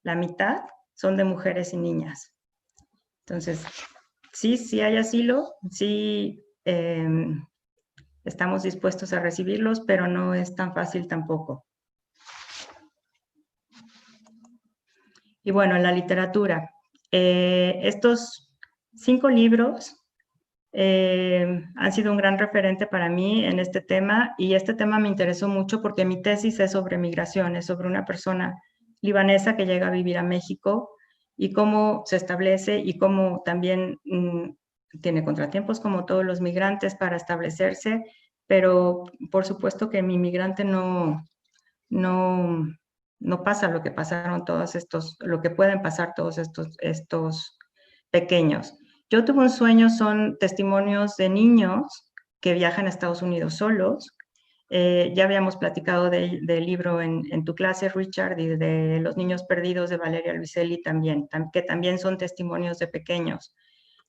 La mitad son de mujeres y niñas. Entonces, sí hay asilo, sí estamos dispuestos a recibirlos, pero no es tan fácil tampoco. Y bueno, en la literatura, estos 5 libros han sido un gran referente para mí en este tema, y este tema me interesó mucho porque mi tesis es sobre migración, es sobre una persona libanesa que llega a vivir a México y cómo se establece y cómo también tiene contratiempos como todos los migrantes para establecerse, pero por supuesto que mi migrante no pasa lo que pasaron todos estos, lo que pueden pasar todos estos pequeños. Yo tuve un sueño, son testimonios de niños que viajan a Estados Unidos solos. Ya habíamos platicado del libro en tu clase, Richard, y de Los niños perdidos de Valeria Luiselli también, que también son testimonios de pequeños.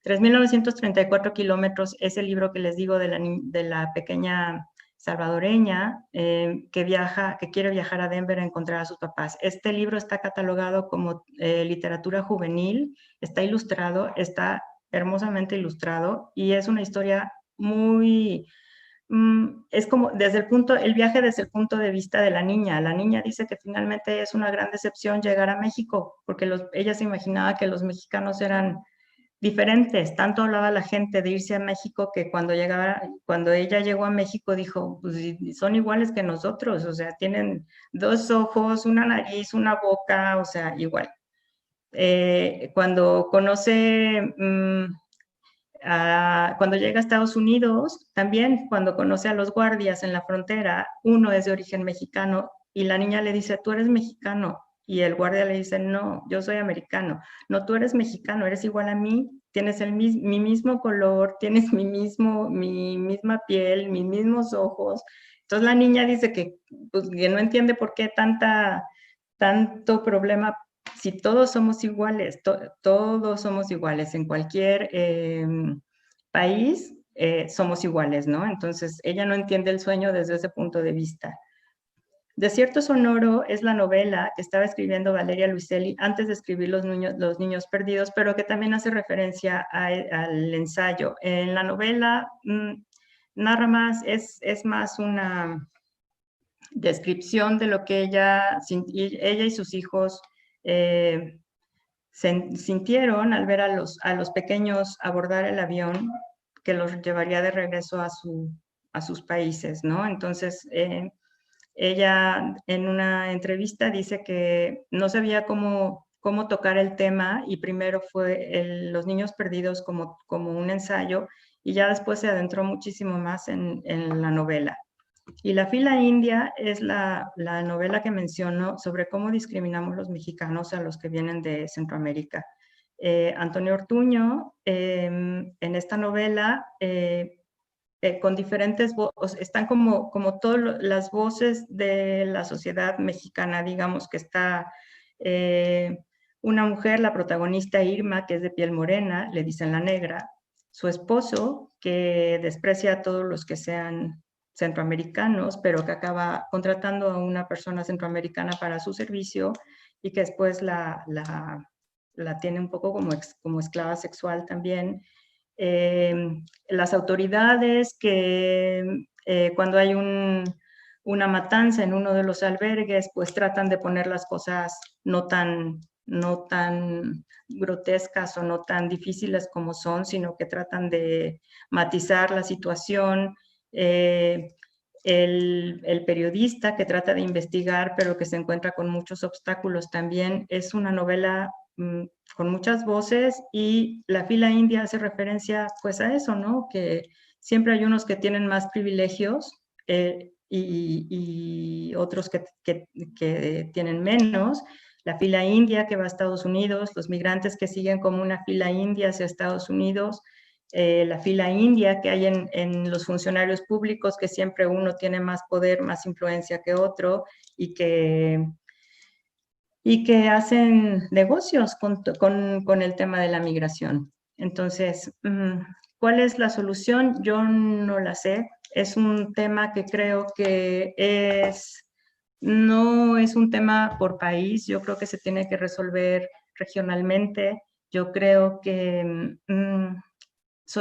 3.934 kilómetros es el libro que les digo de la pequeña salvadoreña que quiere viajar a Denver a encontrar a sus papás. Este libro está catalogado como literatura juvenil, está ilustrado, está hermosamente ilustrado y es una historia muy... es como el viaje desde el punto de vista de la niña. La niña dice que finalmente es una gran decepción llegar a México, porque ella se imaginaba que los mexicanos eran diferentes. Tanto hablaba la gente de irse a México que cuando ella llegó a México dijo, pues son iguales que nosotros, o sea, tienen 2 ojos, una nariz, una boca, o sea, igual. Cuando cuando llega a Estados Unidos, también cuando conoce a los guardias en la frontera, uno es de origen mexicano y la niña le dice, tú eres mexicano. Y el guardia le dice, no, yo soy americano. No, tú eres mexicano, eres igual a mí, tienes mi mismo color, tienes mi misma piel, mis mismos ojos. Entonces la niña dice pues, que no entiende por qué tanto problema si todos somos iguales, todos somos iguales en cualquier país, somos iguales, ¿no? Entonces ella no entiende el sueño desde ese punto de vista. Desierto Sonoro es la novela que estaba escribiendo Valeria Luiselli antes de escribir Los niños perdidos, pero que también hace referencia al ensayo. En la novela narra más, es más una descripción de lo que ella y sus hijos sintieron al ver a los pequeños abordar el avión que los llevaría de regreso a sus países, ¿no? Entonces, ella en una entrevista dice que no sabía cómo tocar el tema y primero fue Los niños perdidos como un ensayo y ya después se adentró muchísimo más en la novela. Y La fila india es la novela que menciono sobre cómo discriminamos los mexicanos a los que vienen de Centroamérica. Antonio Ortuño, en esta novela, con diferentes voces, están como todas las voces de la sociedad mexicana, digamos que está una mujer, la protagonista Irma, que es de piel morena, le dicen la negra, su esposo, que desprecia a todos los que sean centroamericanos, pero que acaba contratando a una persona centroamericana para su servicio y que después la tiene un poco como esclava sexual también. Las autoridades que cuando hay una matanza en uno de los albergues, pues tratan de poner las cosas no tan grotescas o no tan difíciles como son, sino que tratan de matizar la situación. El periodista que trata de investigar, pero que se encuentra con muchos obstáculos también. Es una novela con muchas voces y La fila india hace referencia pues a eso, ¿no? Que siempre hay unos que tienen más privilegios y otros que tienen menos. La fila india que va a Estados Unidos, los migrantes que siguen como una fila india hacia Estados Unidos, la fila india que hay en los funcionarios públicos, que siempre uno tiene más poder, más influencia que otro y que hacen negocios con el tema de la migración. Entonces, ¿cuál es la solución? Yo no la sé. Es un tema que creo que no es un tema por país. Yo creo que se tiene que resolver regionalmente. Yo creo que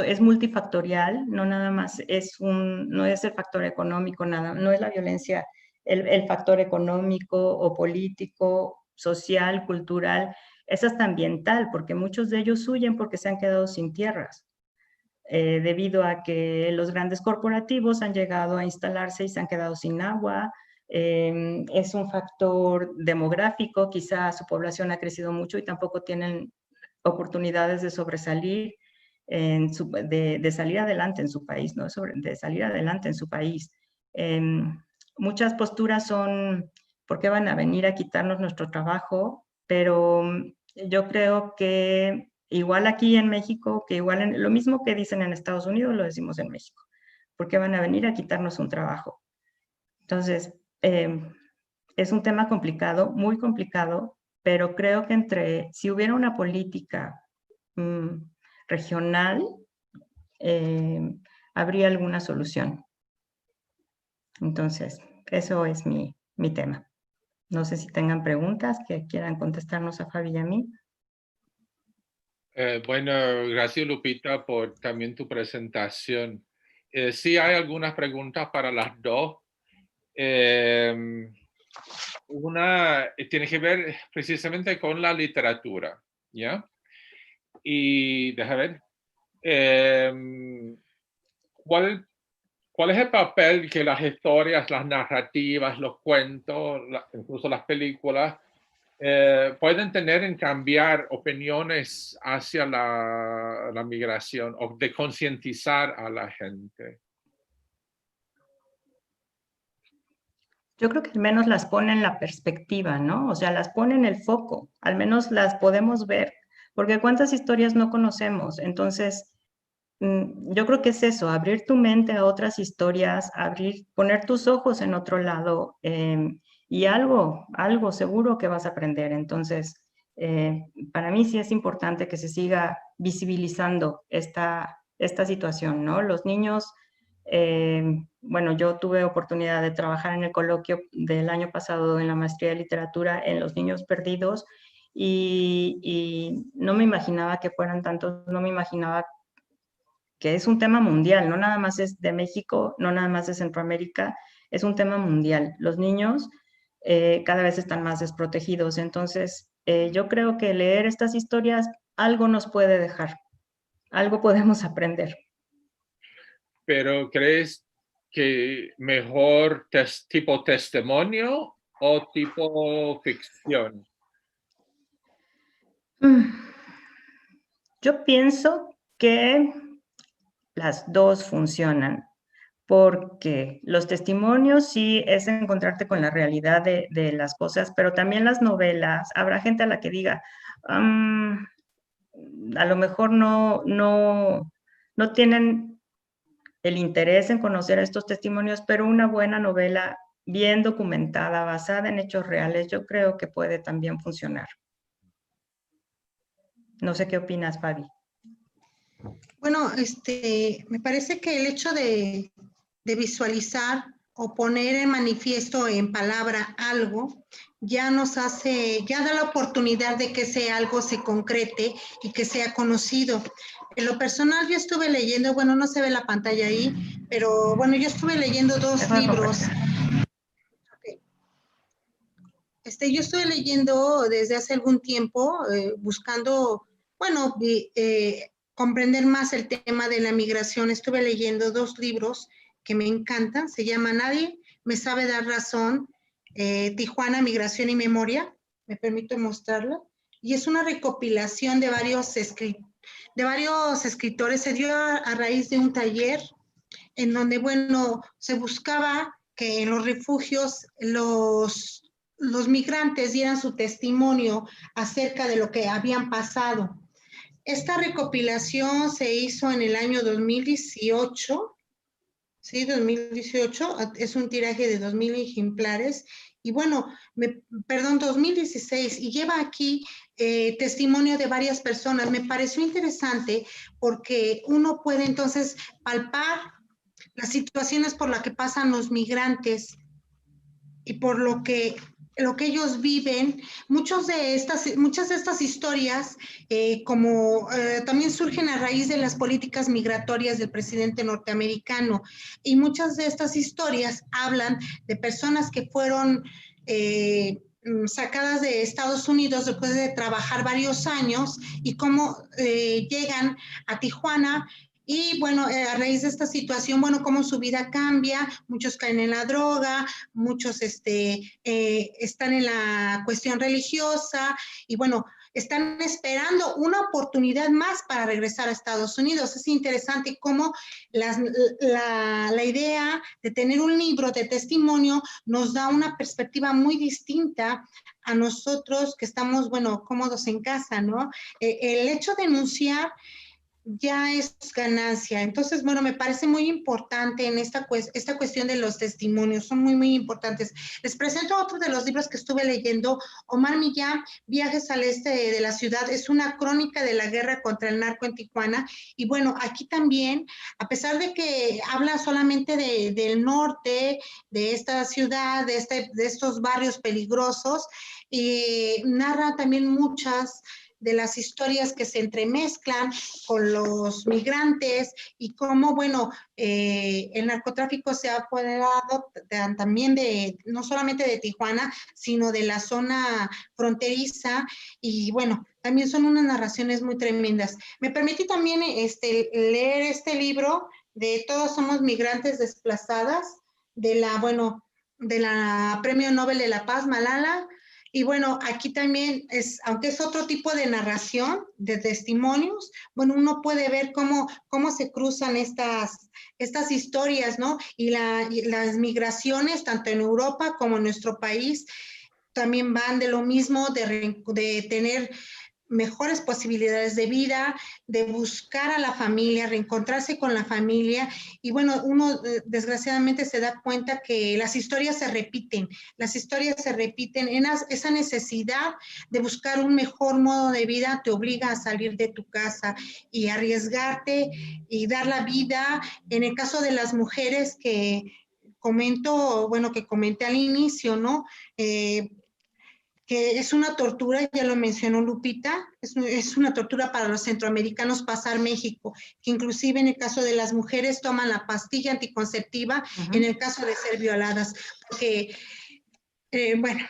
es multifactorial, no nada más no es el factor económico, no es la violencia, el factor económico o político, social, cultural, es hasta ambiental, porque muchos de ellos huyen porque se han quedado sin tierras, debido a que los grandes corporativos han llegado a instalarse y se han quedado sin agua, Es un factor demográfico, quizá su población ha crecido mucho y tampoco tienen oportunidades de sobresalir, de salir adelante en su país, ¿no? De salir adelante en su país. Muchas posturas son, ¿por qué van a venir a quitarnos nuestro trabajo? Pero yo creo que igual aquí en México, que igual lo mismo que dicen en Estados Unidos, lo decimos en México. ¿Por qué van a venir a quitarnos un trabajo? Entonces, es un tema complicado, muy complicado, pero creo que si hubiera una política regional, habría alguna solución. Entonces, eso es mi tema. No sé si tengan preguntas que quieran contestarnos a Fabi y a mí. Bueno, gracias Lupita por también tu presentación. Sí hay algunas preguntas para las dos. Una tiene que ver precisamente con la literatura, ¿ya? Y déjame ver, ¿cuál es el papel que las historias, las narrativas, los cuentos, incluso las películas, pueden tener en cambiar opiniones hacia la migración o de concientizar a la gente? Yo creo que al menos las pone en la perspectiva, ¿no? O sea, las pone en el foco, al menos las podemos ver, porque cuántas historias no conocemos. Entonces, yo creo que es eso, abrir tu mente a otras historias, poner tus ojos en otro lado y algo seguro que vas a aprender. Entonces, para mí sí es importante que se siga visibilizando esta situación, ¿no? Los niños, bueno, yo tuve oportunidad de trabajar en el coloquio del año pasado en la maestría de literatura en los niños perdidos y no me imaginaba que fueran tantos, no me imaginaba que es un tema mundial, no nada más es de México, no nada más de Centroamérica, es un tema mundial. Los niños cada vez están más desprotegidos, entonces yo creo que leer estas historias algo nos puede dejar, algo podemos aprender. ¿Pero crees que mejor tipo testimonio o tipo ficción? Yo pienso que las dos funcionan, porque los testimonios sí es encontrarte con la realidad de las cosas, pero también las novelas, habrá gente a la que diga, a lo mejor no tienen el interés en conocer estos testimonios, pero una buena novela bien documentada, basada en hechos reales, yo creo que puede también funcionar. No sé qué opinas, Fabi. Bueno, me parece que el hecho de visualizar o poner en manifiesto en palabra algo, ya da la oportunidad de que ese algo se concrete y que sea conocido. En lo personal yo estuve leyendo, bueno, no se ve la pantalla ahí, pero bueno, yo estuve leyendo dos libros. Yo estuve leyendo desde hace algún tiempo, buscando, bueno, comprender más el tema de la migración. Estuve leyendo dos libros que me encantan, se llama Nadie me sabe dar razón, Tijuana, Migración y Memoria, me permito mostrarlo, y es una recopilación de varios escritores, se dio a raíz de un taller en donde, bueno, se buscaba que en los refugios los migrantes dieran su testimonio acerca de lo que habían pasado. Esta recopilación se hizo en el año 2018, ¿sí? 2018, es un tiraje de 2,000 ejemplares, y bueno, 2016, y lleva aquí testimonio de varias personas. Me pareció interesante porque uno puede entonces palpar las situaciones por las que pasan los migrantes y por lo que ellos viven. Muchas de estas historias también surgen a raíz de las políticas migratorias del presidente norteamericano, y muchas de estas historias hablan de personas que fueron sacadas de Estados Unidos después de trabajar varios años y cómo llegan a Tijuana Y bueno, a raíz de esta situación, bueno, cómo su vida cambia, muchos caen en la droga, muchos están en la cuestión religiosa y bueno, están esperando una oportunidad más para regresar a Estados Unidos. Es interesante cómo la idea de tener un libro de testimonio nos da una perspectiva muy distinta a nosotros que estamos, bueno, cómodos en casa, ¿no? El hecho de denunciar ya es ganancia. Entonces, bueno, me parece muy importante en esta cuestión de los testimonios, son muy, muy importantes. Les presento otro de los libros que estuve leyendo, Omar Millán, Viajes al Este de la Ciudad, es una crónica de la guerra contra el narco en Tijuana, y bueno, aquí también, a pesar de que habla solamente del norte, de esta ciudad, de estos barrios peligrosos, narra también muchas de las historias que se entremezclan con los migrantes y cómo, bueno, el narcotráfico se ha apoderado también no solamente de Tijuana, sino de la zona fronteriza y bueno, también son unas narraciones muy tremendas. Me permití también leer este libro de Todos somos migrantes desplazadas, de la Premio Nobel de la Paz, Malala. Y bueno, aquí también aunque es otro tipo de narración, de testimonios, bueno, uno puede ver cómo se cruzan estas historias, ¿no? Y las migraciones, tanto en Europa como en nuestro país, también van de lo mismo, de tener mejores posibilidades de vida, de buscar a la familia, reencontrarse con la familia y bueno, uno desgraciadamente se da cuenta que las historias se repiten en esa necesidad de buscar un mejor modo de vida te obliga a salir de tu casa y arriesgarte y dar la vida. En el caso de las mujeres que comenté al inicio, ¿no? Que es una tortura, ya lo mencionó Lupita, es una tortura para los centroamericanos pasar México, que inclusive en el caso de las mujeres toman la pastilla anticonceptiva en el caso de ser violadas, porque, bueno,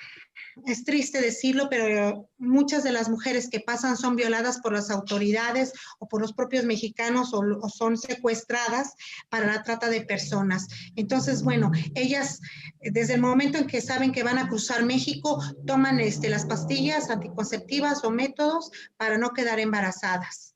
es triste decirlo, pero muchas de las mujeres que pasan son violadas por las autoridades o por los propios mexicanos o son secuestradas para la trata de personas. Entonces, bueno, ellas desde el momento en que saben que van a cruzar México, toman las pastillas anticonceptivas o métodos para no quedar embarazadas.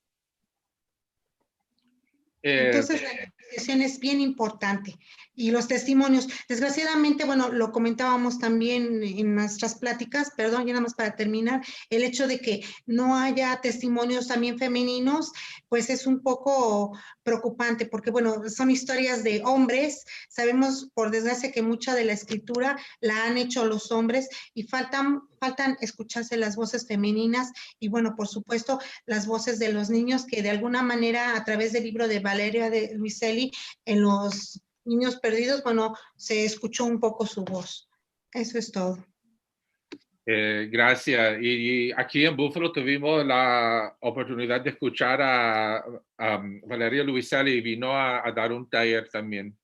Entonces, la investigación es bien importante. Y los testimonios, desgraciadamente, bueno, lo comentábamos también en nuestras pláticas, perdón, ya nada más para terminar, el hecho de que no haya testimonios también femeninos, pues es un poco preocupante, porque bueno, son historias de hombres, sabemos por desgracia que mucha de la escritura la han hecho los hombres y faltan escucharse las voces femeninas y bueno, por supuesto, las voces de los niños que de alguna manera a través del libro de Valeria de Luiselli en los niños perdidos, bueno, se escuchó un poco su voz. Eso es todo. Gracias. Y aquí en Buffalo tuvimos la oportunidad de escuchar a Valeria Luiselli y vino a dar un taller también.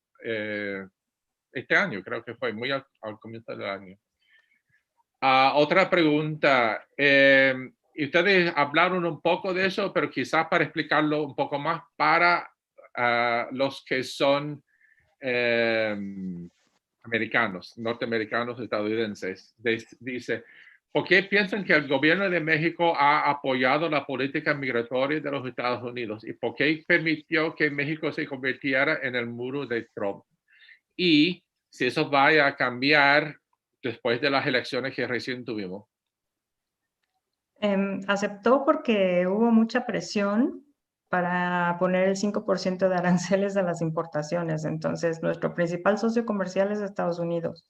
Este año, creo que fue, muy al comienzo del año. Otra pregunta. Ustedes hablaron un poco de eso, pero quizás para explicarlo un poco más para los que son americanos, norteamericanos, estadounidenses. Dice, ¿por qué piensan que el gobierno de México ha apoyado la política migratoria de los Estados Unidos? ¿Y por qué permitió que México se convirtiera en el muro de Trump? Y si eso vaya a cambiar después de las elecciones que recién tuvimos. Aceptó porque hubo mucha presión para poner el 5% de aranceles a las importaciones. Entonces, nuestro principal socio comercial es Estados Unidos.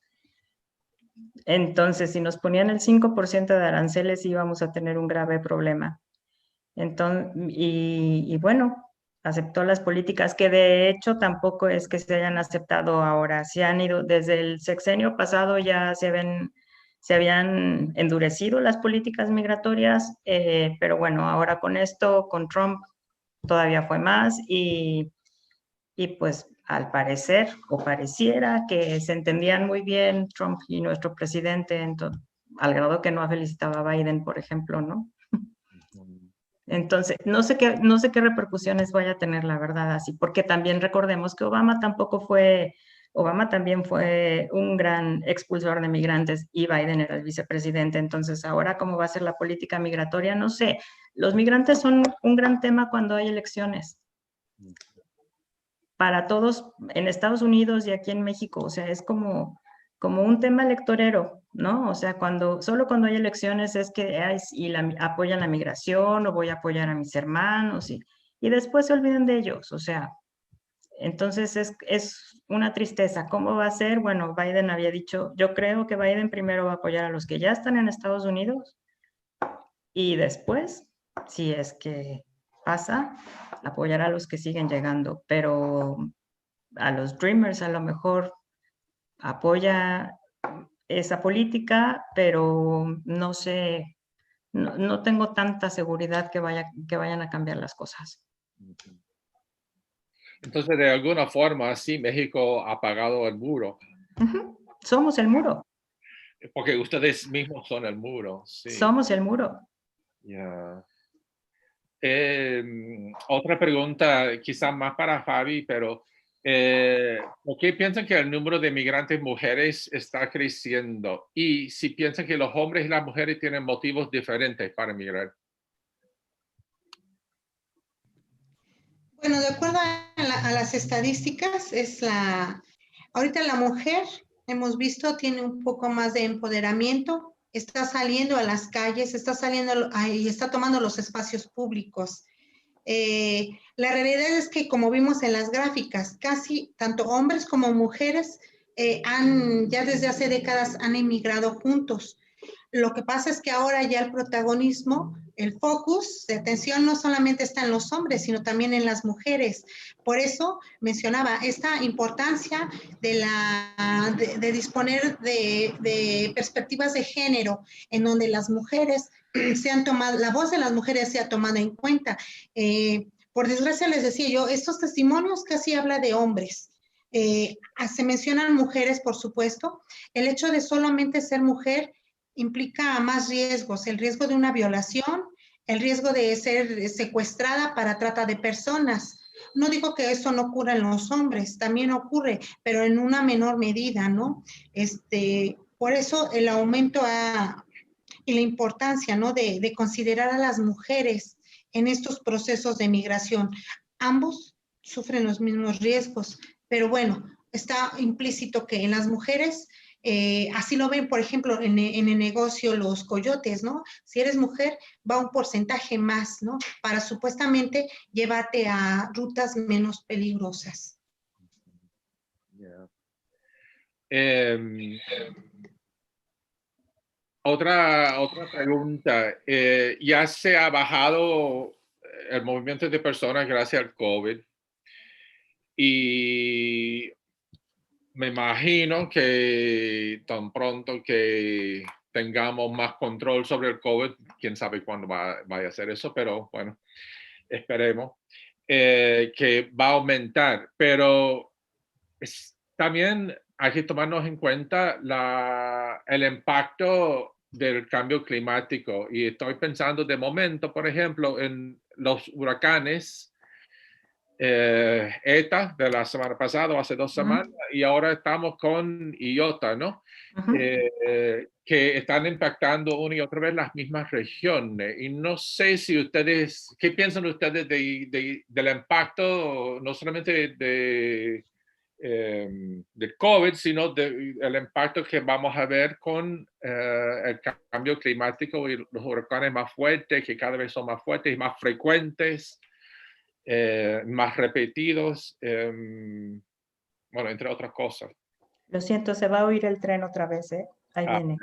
Entonces, si nos ponían el 5% de aranceles, íbamos a tener un grave problema. Entonces, y bueno, aceptó las políticas que de hecho tampoco es que se hayan aceptado ahora. Se han ido, desde el sexenio pasado ya se habían endurecido las políticas migratorias, pero bueno, ahora con esto, con Trump, todavía fue más y pues al parecer o pareciera que se entendían muy bien Trump y nuestro presidente, al grado que no ha felicitado a Biden, por ejemplo, ¿no? Entonces, no sé qué repercusiones vaya a tener, la verdad, así, porque también recordemos que Obama también fue un gran expulsor de migrantes y Biden era el vicepresidente. Entonces, ahora, ¿cómo va a ser la política migratoria? No sé. Los migrantes son un gran tema cuando hay elecciones. Para todos en Estados Unidos y aquí en México, o sea, es como un tema electorero, ¿no? O sea, solo cuando hay elecciones es que apoyan la migración o voy a apoyar a mis hermanos y después se olvidan de ellos, o sea, entonces es una tristeza. ¿Cómo va a ser? Bueno, Biden había dicho, yo creo que Biden primero va a apoyar a los que ya están en Estados Unidos y después, si es que pasa, apoyar a los que siguen llegando, pero a los Dreamers a lo mejor apoya esa política, pero no sé, no tengo tanta seguridad que vayan a cambiar las cosas. Entonces, de alguna forma, sí, México ha pagado el muro, Somos el muro, porque ustedes mismos son el muro, sí. somos el muro. Ya. Otra pregunta, quizás más para Fabi, pero ¿por qué piensan que el número de migrantes mujeres está creciendo? Y si piensan que los hombres y las mujeres tienen motivos diferentes para migrar. Bueno, de acuerdo a las estadísticas, ahorita la mujer, hemos visto, tiene un poco más de empoderamiento, está saliendo a las calles, está saliendo y está tomando los espacios públicos. La realidad es que, como vimos en las gráficas, casi tanto hombres como mujeres ya desde hace décadas han emigrado juntos. Lo que pasa es que ahora ya el protagonismo, el focus de atención no solamente está en los hombres, sino también en las mujeres. Por eso mencionaba esta importancia de disponer de perspectivas de género, en donde las mujeres la voz de las mujeres sea tomada en cuenta. Por desgracia, les decía yo, estos testimonios casi habla de hombres. Se mencionan mujeres, por supuesto. El hecho de solamente ser mujer implica más riesgos, el riesgo de una violación, el riesgo de ser secuestrada para trata de personas. No digo que eso no ocurra en los hombres, también ocurre, pero en una menor medida, ¿no? Por eso el aumento y la importancia, ¿no? de considerar a las mujeres en estos procesos de migración. Ambos sufren los mismos riesgos, pero bueno, está implícito que en las mujeres así lo ven, por ejemplo, en el negocio los coyotes, ¿no? Si eres mujer, va un porcentaje más, ¿no? Para supuestamente llevarte a rutas menos peligrosas. Yeah. Otra pregunta. Ya se ha bajado el movimiento de personas gracias al COVID. Y me imagino que tan pronto que tengamos más control sobre el COVID, quién sabe cuándo vaya a ser eso, pero bueno, esperemos que va a aumentar. Pero también hay que tomarnos en cuenta el impacto del cambio climático. Y estoy pensando de momento, por ejemplo, en los huracanes ETA de la semana pasada, hace 2 semanas, y ahora estamos con Iota, ¿no? Que están impactando una y otra vez las mismas regiones. Y no sé si ustedes, ¿qué piensan ustedes del impacto, no solamente del COVID, sino del impacto que vamos a ver con el cambio climático y los huracanes más fuertes, que cada vez son más fuertes y más frecuentes? Más repetidos, bueno, entre otras cosas. Lo siento, se va a oír el tren otra vez, ¿eh? Ahí viene.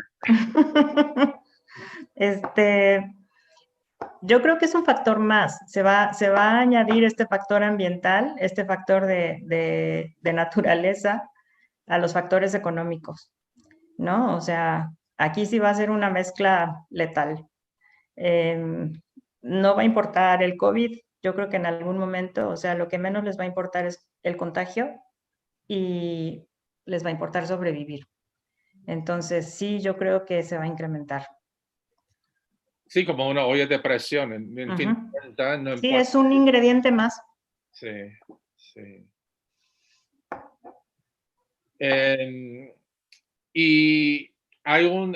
Yo creo que es un factor más. Se va a añadir este factor ambiental, este factor de naturaleza a los factores económicos, ¿no? O sea, aquí sí va a ser una mezcla letal. No va a importar el COVID, yo creo que en algún momento, o sea, lo que menos les va a importar es el contagio y les va a importar sobrevivir. Entonces, sí, yo creo que se va a incrementar. Sí, como una olla de presión. En fin de cuentas, no Sí, importa. es un ingrediente más. Sí, sí. Em, y hay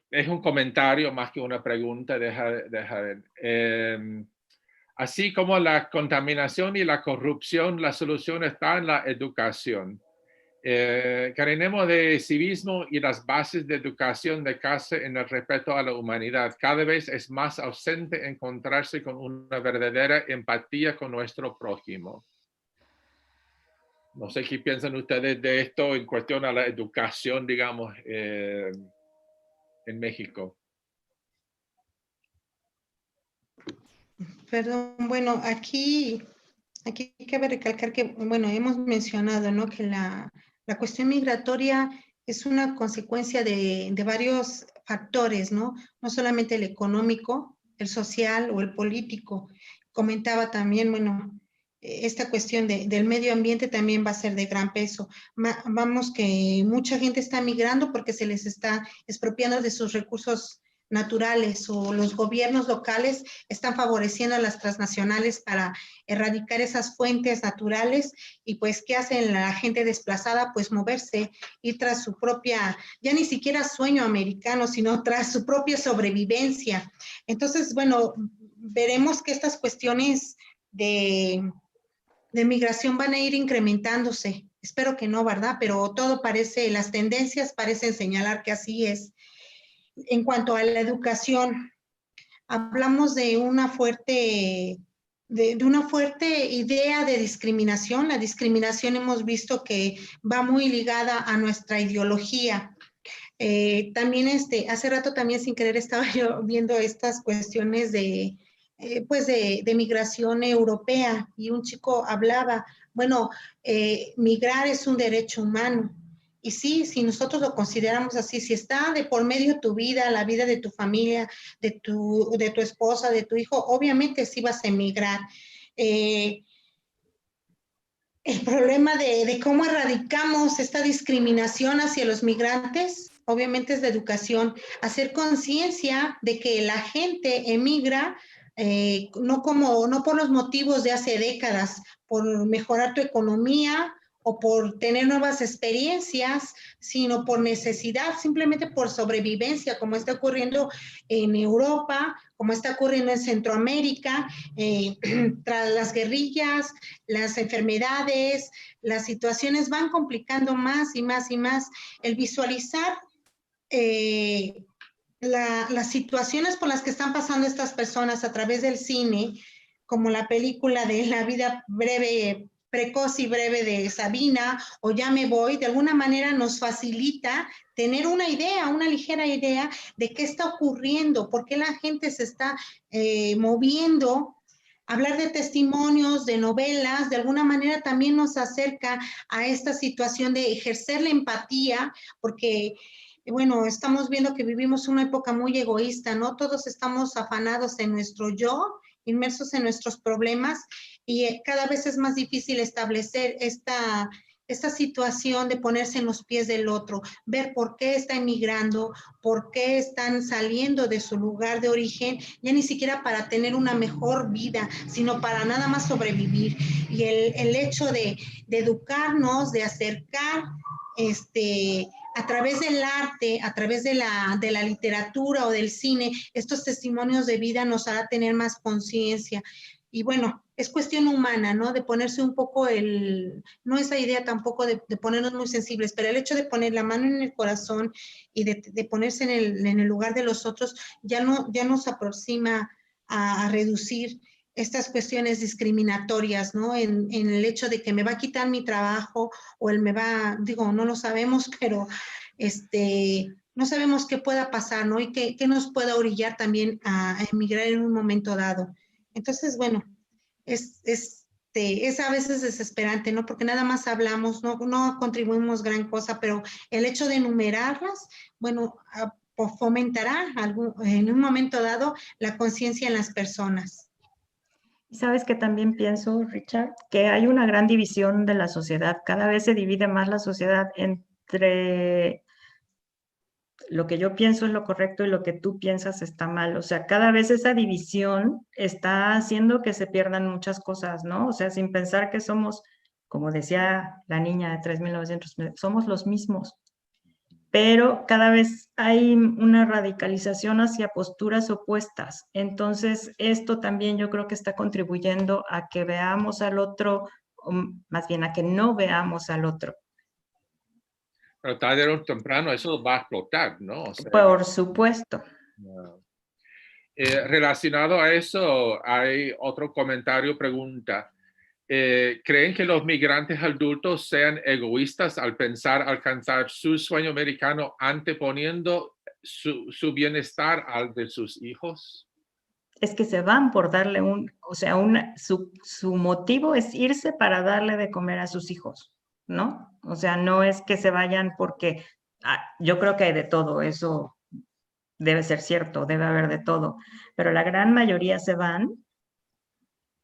es un comentario más que una pregunta, deja ver. Así como la contaminación y la corrupción, la solución está en la educación. Caminemos de civismo y las bases de educación de casa en el respeto a la humanidad. Cada vez es más ausente encontrarse con una verdadera empatía con nuestro prójimo. No sé qué piensan ustedes de esto en cuestión a la educación, digamos, en México. Perdón, bueno, aquí cabe recalcar que, bueno, hemos mencionado, ¿no? Que la cuestión migratoria es una consecuencia de varios factores, ¿no? No solamente el económico, el social o el político. Comentaba también, bueno, esta cuestión del medio ambiente también va a ser de gran peso. Vamos que mucha gente está migrando porque se les está expropiando de sus recursos naturales, o los gobiernos locales están favoreciendo a las transnacionales para erradicar esas fuentes naturales. Y pues, ¿qué hace la gente desplazada? Pues moverse, ir tras su propia, ya ni siquiera sueño americano, sino tras su propia sobrevivencia. Entonces, bueno, veremos que estas cuestiones de migración van a ir incrementándose. Espero que no, ¿verdad? Pero todo parece, las tendencias parecen señalar que así es. En cuanto a la educación, hablamos de una fuerte idea de discriminación. La discriminación hemos visto que va muy ligada a nuestra ideología. También hace rato también sin querer estaba yo viendo estas cuestiones de migración europea, y un chico hablaba, bueno, migrar es un derecho humano. Y sí, si nosotros lo consideramos así, si está de por medio tu vida, la vida de tu familia, de tu esposa, de tu hijo, obviamente sí vas a emigrar. El problema de cómo erradicamos esta discriminación hacia los migrantes, obviamente es de educación, hacer conciencia de que la gente emigra no por los motivos de hace décadas, por mejorar tu economía o por tener nuevas experiencias, sino por necesidad, simplemente por sobrevivencia, como está ocurriendo en Europa, como está ocurriendo en Centroamérica, tras las guerrillas, las enfermedades, las situaciones van complicando más y más y más. El visualizar las situaciones por las que están pasando estas personas a través del cine, como la película de La vida breve, precoz y breve de Sabina, o Ya me voy, de alguna manera nos facilita tener una idea, una ligera idea de qué está ocurriendo, por qué la gente se está moviendo. Hablar de testimonios, de novelas, de alguna manera también nos acerca a esta situación de ejercer la empatía, porque bueno, estamos viendo que vivimos una época muy egoísta, ¿no? Todos estamos afanados en nuestro yo, inmersos en nuestros problemas, y cada vez es más difícil establecer esta situación de ponerse en los pies del otro, ver por qué está emigrando, por qué están saliendo de su lugar de origen, ya ni siquiera para tener una mejor vida, sino para nada más sobrevivir. Y el hecho de educarnos, de acercar a través del arte, a través de la literatura o del cine, estos testimonios de vida nos hará tener más conciencia. Y bueno, es cuestión humana, ¿no? De ponerse un poco no esa idea tampoco de ponernos muy sensibles, pero el hecho de poner la mano en el corazón y de ponerse en el lugar de los otros, ya nos aproxima a reducir estas cuestiones discriminatorias, ¿no? En el hecho de que me va a quitar mi trabajo, o él me va, digo, no lo sabemos, pero no sabemos qué pueda pasar, ¿no? Y qué nos pueda orillar también a emigrar en un momento dado. Entonces, bueno, es a veces desesperante, ¿no? Porque nada más hablamos, no contribuimos gran cosa, pero el hecho de enumerarlas, bueno, fomentará en un momento dado la conciencia en las personas. Y sabes que también pienso, Richard, que hay una gran división de la sociedad. Cada vez se divide más la sociedad entre lo que yo pienso es lo correcto y lo que tú piensas está mal. O sea, cada vez esa división está haciendo que se pierdan muchas cosas, ¿no? O sea, sin pensar que somos, como decía la niña de 3.900, somos los mismos. Pero cada vez hay una radicalización hacia posturas opuestas. Entonces, esto también yo creo que está contribuyendo a que veamos al otro, más bien a que no veamos al otro. Pero tarde o temprano eso va a explotar, ¿no? O sea, Por supuesto. no. Relacionado a eso, hay otro comentario, pregunta. ¿Creen que los migrantes adultos sean egoístas al pensar alcanzar su sueño americano anteponiendo su bienestar al de sus hijos? Es que se van por darle o sea, su motivo es irse para darle de comer a sus hijos, ¿no? O sea, no es que se vayan porque, yo creo que hay de todo, eso debe ser cierto, debe haber de todo, pero la gran mayoría se van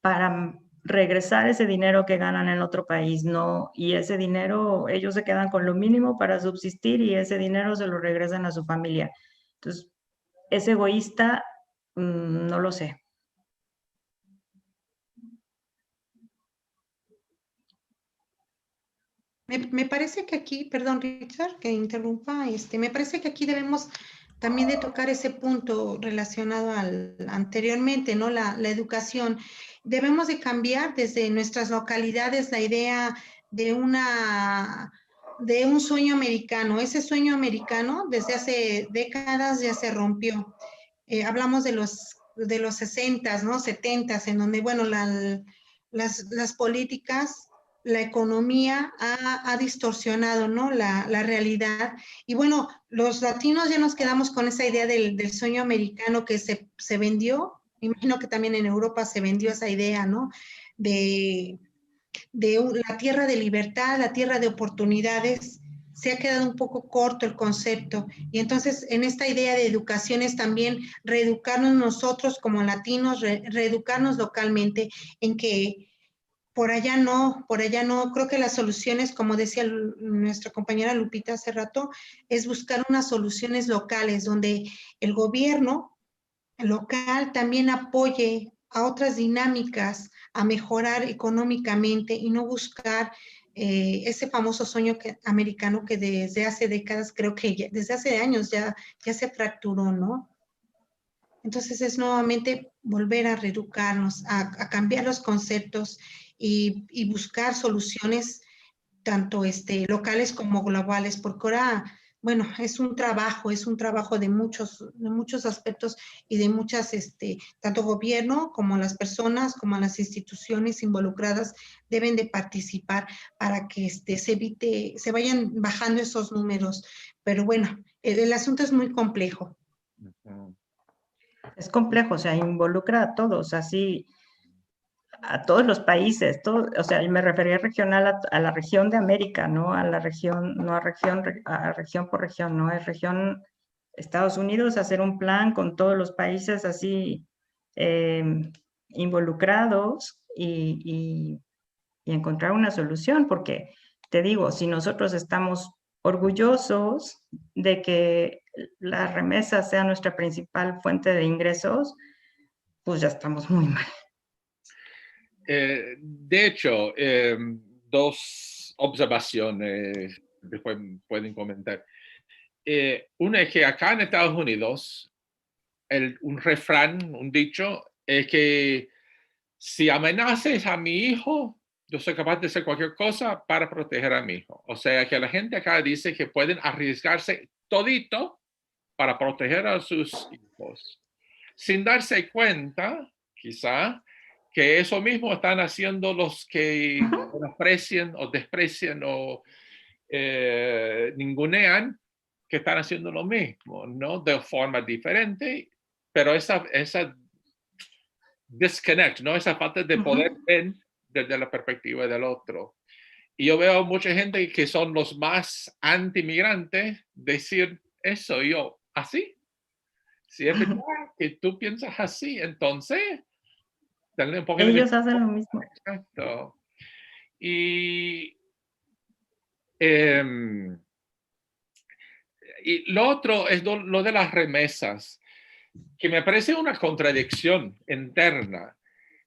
para regresar ese dinero que ganan en otro país, ¿no? Y ese dinero, ellos se quedan con lo mínimo para subsistir y ese dinero se lo regresan a su familia. Entonces, ¿es egoísta? No lo sé. Me parece que aquí, perdón Richard, que interrumpa, me parece que aquí debemos también de tocar ese punto relacionado al anteriormente, ¿no? La educación. Debemos de cambiar desde nuestras localidades la idea de de un sueño americano. Ese sueño americano desde hace décadas ya se rompió. Hablamos de los 60s, ¿no? 70s, en donde, bueno, las políticas, la economía ha distorsionado, ¿no? La realidad. Y bueno, los latinos ya nos quedamos con esa idea del sueño americano que se vendió. Me imagino que también en Europa se vendió esa idea, ¿no? De la tierra de libertad, la tierra de oportunidades. Se ha quedado un poco corto el concepto. Y entonces, en esta idea de educación es también reeducarnos nosotros como latinos, reeducarnos localmente en que por allá no. Creo que las soluciones, como decía nuestra compañera Lupita hace rato, es buscar unas soluciones locales donde el gobierno local también apoye a otras dinámicas a mejorar económicamente y no buscar ese famoso sueño americano que desde hace décadas, creo que desde hace años ya se fracturó, ¿no? Entonces es nuevamente volver a reeducarnos, a cambiar los conceptos y buscar soluciones tanto locales como globales, porque ahora, bueno, es un trabajo de muchos aspectos y de muchas, tanto gobierno como las personas, como las instituciones involucradas deben de participar para que se vayan bajando esos números. Pero bueno, el asunto es muy complejo. Es complejo, o sea, involucra a todos, así, a todos los países, o sea, me refería regional a la región de América, ¿no? A la región, no a región por región, ¿no? Es región Estados Unidos, hacer un plan con todos los países así involucrados y encontrar una solución, porque te digo, si nosotros estamos orgullosos de que la remesa sea nuestra principal fuente de ingresos, pues ya estamos muy mal. De hecho, dos observaciones después pueden comentar. Una es que acá en Estados Unidos, un refrán, un dicho, es que si amenazas a mi hijo, yo soy capaz de hacer cualquier cosa para proteger a mi hijo. O sea, que la gente acá dice que pueden arriesgarse todito para proteger a sus hijos, sin darse cuenta, quizá, que eso mismo están haciendo los que aprecian o desprecian o ningunean, que están haciendo lo mismo, ¿no? De forma diferente, pero esa disconnect, ¿no? Esa falta de poder ver desde la perspectiva del otro. Y yo veo mucha gente que son los más anti-migrantes decir eso, y yo, ¿así? Si es verdad que tú piensas así, entonces, denle un poco de... Ellos hacen lo mismo. Exacto. Y Y lo otro es lo de las remesas, que me parece una contradicción interna.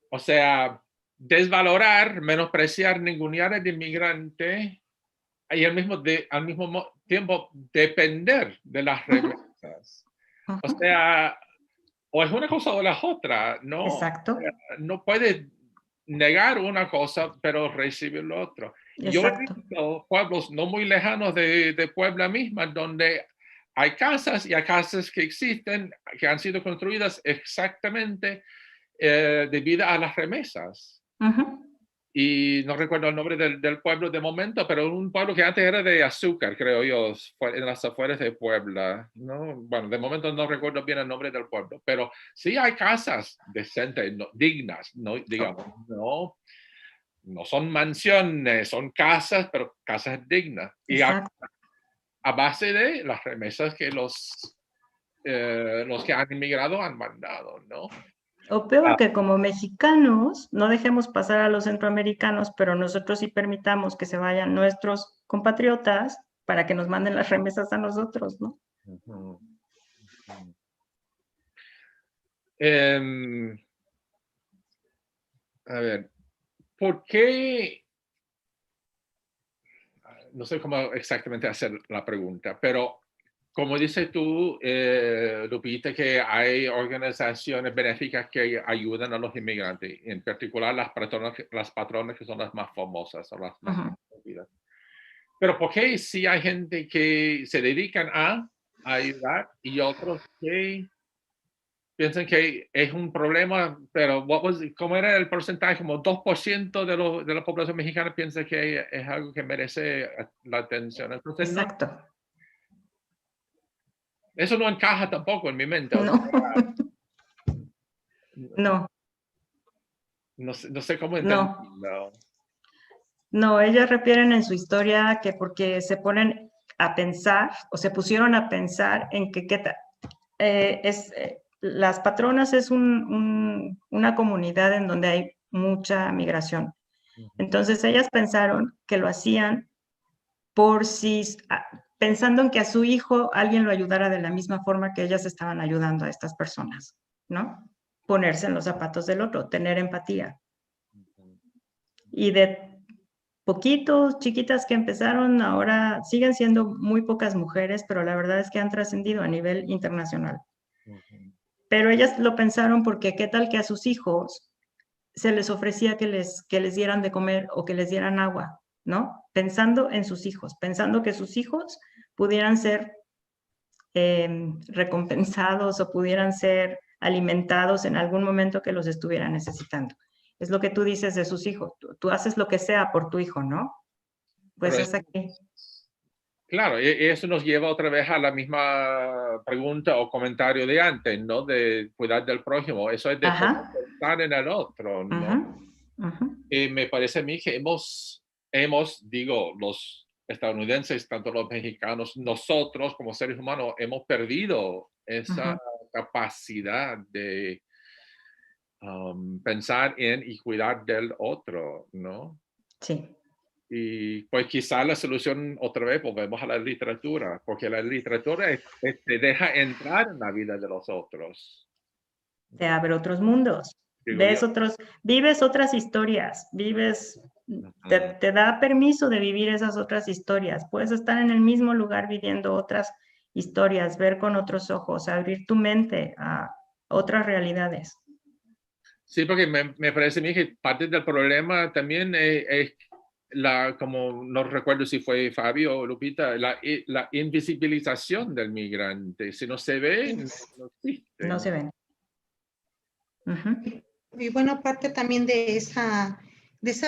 O sea, desvalorar, menospreciar, ningunear al inmigrante y al mismo tiempo depender de las remesas. O sea, o es una cosa o la otra. Exacto. No puedes negar una cosa, pero recibir lo otro. Yo he Exacto. visto pueblos no muy lejanos de Puebla misma, donde hay casas y hay casas que existen, que han sido construidas exactamente debido a las remesas. Y no recuerdo el nombre del pueblo de momento, pero un pueblo que antes era de azúcar, creo yo, en las afueras de Puebla. ¿No? Bueno, de momento no recuerdo bien el nombre del pueblo, pero sí hay casas decentes, dignas, no, digamos, no son mansiones, son casas, pero casas dignas. Y a base de las remesas que los que han inmigrado han mandado, ¿no? O peor, que como mexicanos no dejemos pasar a los centroamericanos, pero nosotros sí permitamos que se vayan nuestros compatriotas para que nos manden las remesas a nosotros, ¿no? A ver, ¿por qué? No sé cómo exactamente hacer la pregunta, pero como dices tú, Lupita, que hay organizaciones benéficas que ayudan a los inmigrantes, en particular las patronas que son las más famosas o las más conocidas. Pero ¿por qué si hay gente que se dedican a ayudar y otros que piensan que es un problema, pero ¿cómo era el porcentaje? Como 2% de la población mexicana piensa que es algo que merece la atención. Entonces, Exacto. Eso no encaja tampoco en mi mente. No. No. No sé cómo entenderlo. No, ellas refieren en su historia que porque se ponen a pensar o se pusieron a pensar en que las patronas es una comunidad en donde hay mucha migración. Entonces ellas pensaron que lo hacían pensando en que a su hijo alguien lo ayudara de la misma forma que ellas estaban ayudando a estas personas, ¿no? Ponerse en los zapatos del otro, tener empatía. Y de poquitos, chiquitas que empezaron, ahora siguen siendo muy pocas mujeres, pero la verdad es que han trascendido a nivel internacional. Pero ellas lo pensaron porque qué tal que a sus hijos se les ofrecía que les dieran de comer o que les dieran agua, ¿no? Pensando en sus hijos, pensando que sus hijos pudieran ser recompensados o pudieran ser alimentados en algún momento que los estuvieran necesitando. Es lo que tú dices de sus hijos. Tú haces lo que sea por tu hijo, ¿no? Pues es aquí. Claro, y eso nos lleva otra vez a la misma pregunta o comentario de antes, ¿no? De cuidar del prójimo. Eso es de pensar en el otro, ¿no? Y me parece a mí que digo, los estadounidenses, tanto los mexicanos, nosotros como seres humanos, hemos perdido esa capacidad de pensar en y cuidar del otro, ¿no? Sí. Y pues quizá la solución otra vez volvemos a la literatura, porque la literatura te deja entrar en la vida de los otros. Te abre otros mundos, vives otras historias, te da permiso de vivir esas otras historias. Puedes estar en el mismo lugar viviendo otras historias, ver con otros ojos, abrir tu mente a otras realidades. Sí, porque me parece a mí que parte del problema también es como no recuerdo si fue Fabio o Lupita, la invisibilización del migrante. Si no se ve, no existe. No se ven. Y bueno, parte también de esa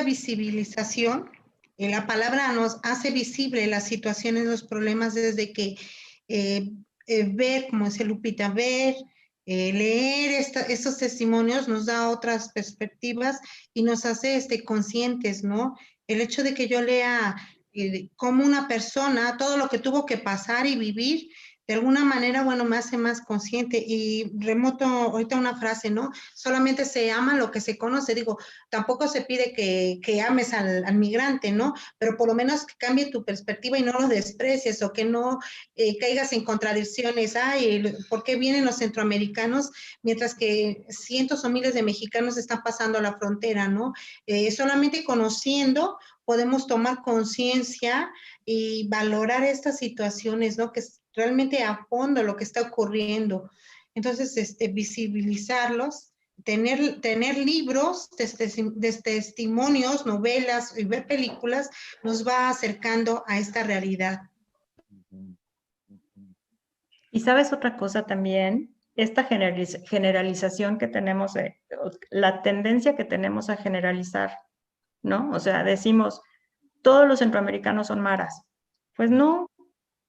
visibilización, la palabra nos hace visible las situaciones, los problemas, desde que ver, como decía Lupita, leer estos testimonios nos da otras perspectivas y nos hace conscientes, ¿no? El hecho de que yo lea cómo una persona, todo lo que tuvo que pasar y vivir de alguna manera, bueno, me hace más consciente. Y remoto ahorita una frase, ¿no? Solamente se ama lo que se conoce. Digo, tampoco se pide que ames al migrante, ¿no? Pero por lo menos que cambie tu perspectiva y no lo desprecies, o que no caigas en contradicciones. Ay, ¿por qué vienen los centroamericanos mientras que cientos o miles de mexicanos están pasando a la frontera, ¿no? Solamente conociendo podemos tomar conciencia y valorar estas situaciones, ¿no? Que es realmente a fondo lo que está ocurriendo. Entonces, visibilizarlos, tener libros de testimonios, novelas y ver películas nos va acercando a esta realidad. Y sabes otra cosa también, esta generalización que tenemos, la tendencia que tenemos a generalizar, ¿no? O sea, decimos, todos los centroamericanos son maras. Pues no,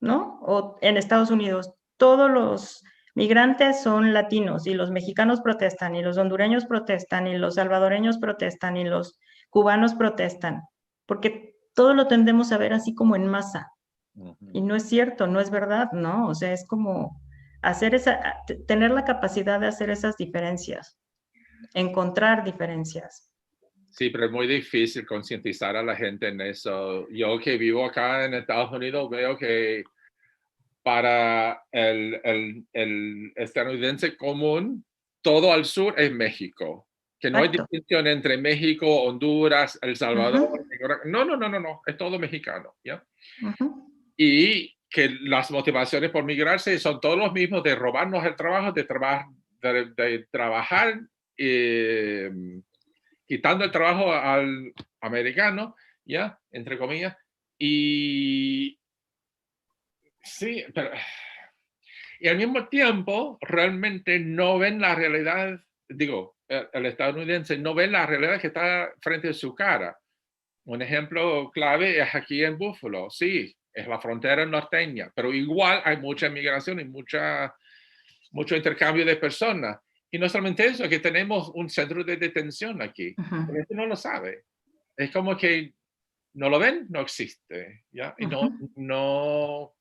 ¿no? O en Estados Unidos, todos los migrantes son latinos y los mexicanos protestan y los hondureños protestan y los salvadoreños protestan y los cubanos protestan, porque todo lo tendemos a ver así como en masa. Y no es cierto, no es verdad, ¿no? O sea, es como tener la capacidad de hacer esas diferencias, encontrar diferencias. Sí, pero es muy difícil concientizar a la gente en eso. Yo que vivo acá en Estados Unidos veo que para el estadounidense común, todo al sur es México. Que no hay distinción entre México, Honduras, El Salvador. No, es todo mexicano, ¿ya? Y que las motivaciones por migrarse son todos los mismos, de robarnos el trabajo, de trabajar, quitando el trabajo al americano, ¿ya? Entre comillas. Y sí, pero... Y al mismo tiempo, realmente no ven la realidad, digo, el estadounidense no ve la realidad que está frente a su cara. Un ejemplo clave es aquí en Buffalo. Sí, es la frontera norteña, pero igual hay mucha inmigración y mucho intercambio de personas. Y no solamente eso, que tenemos un centro de detención aquí. Pero esto no lo sabe. Es como que no lo ven, no existe. ¿Ya? Y no,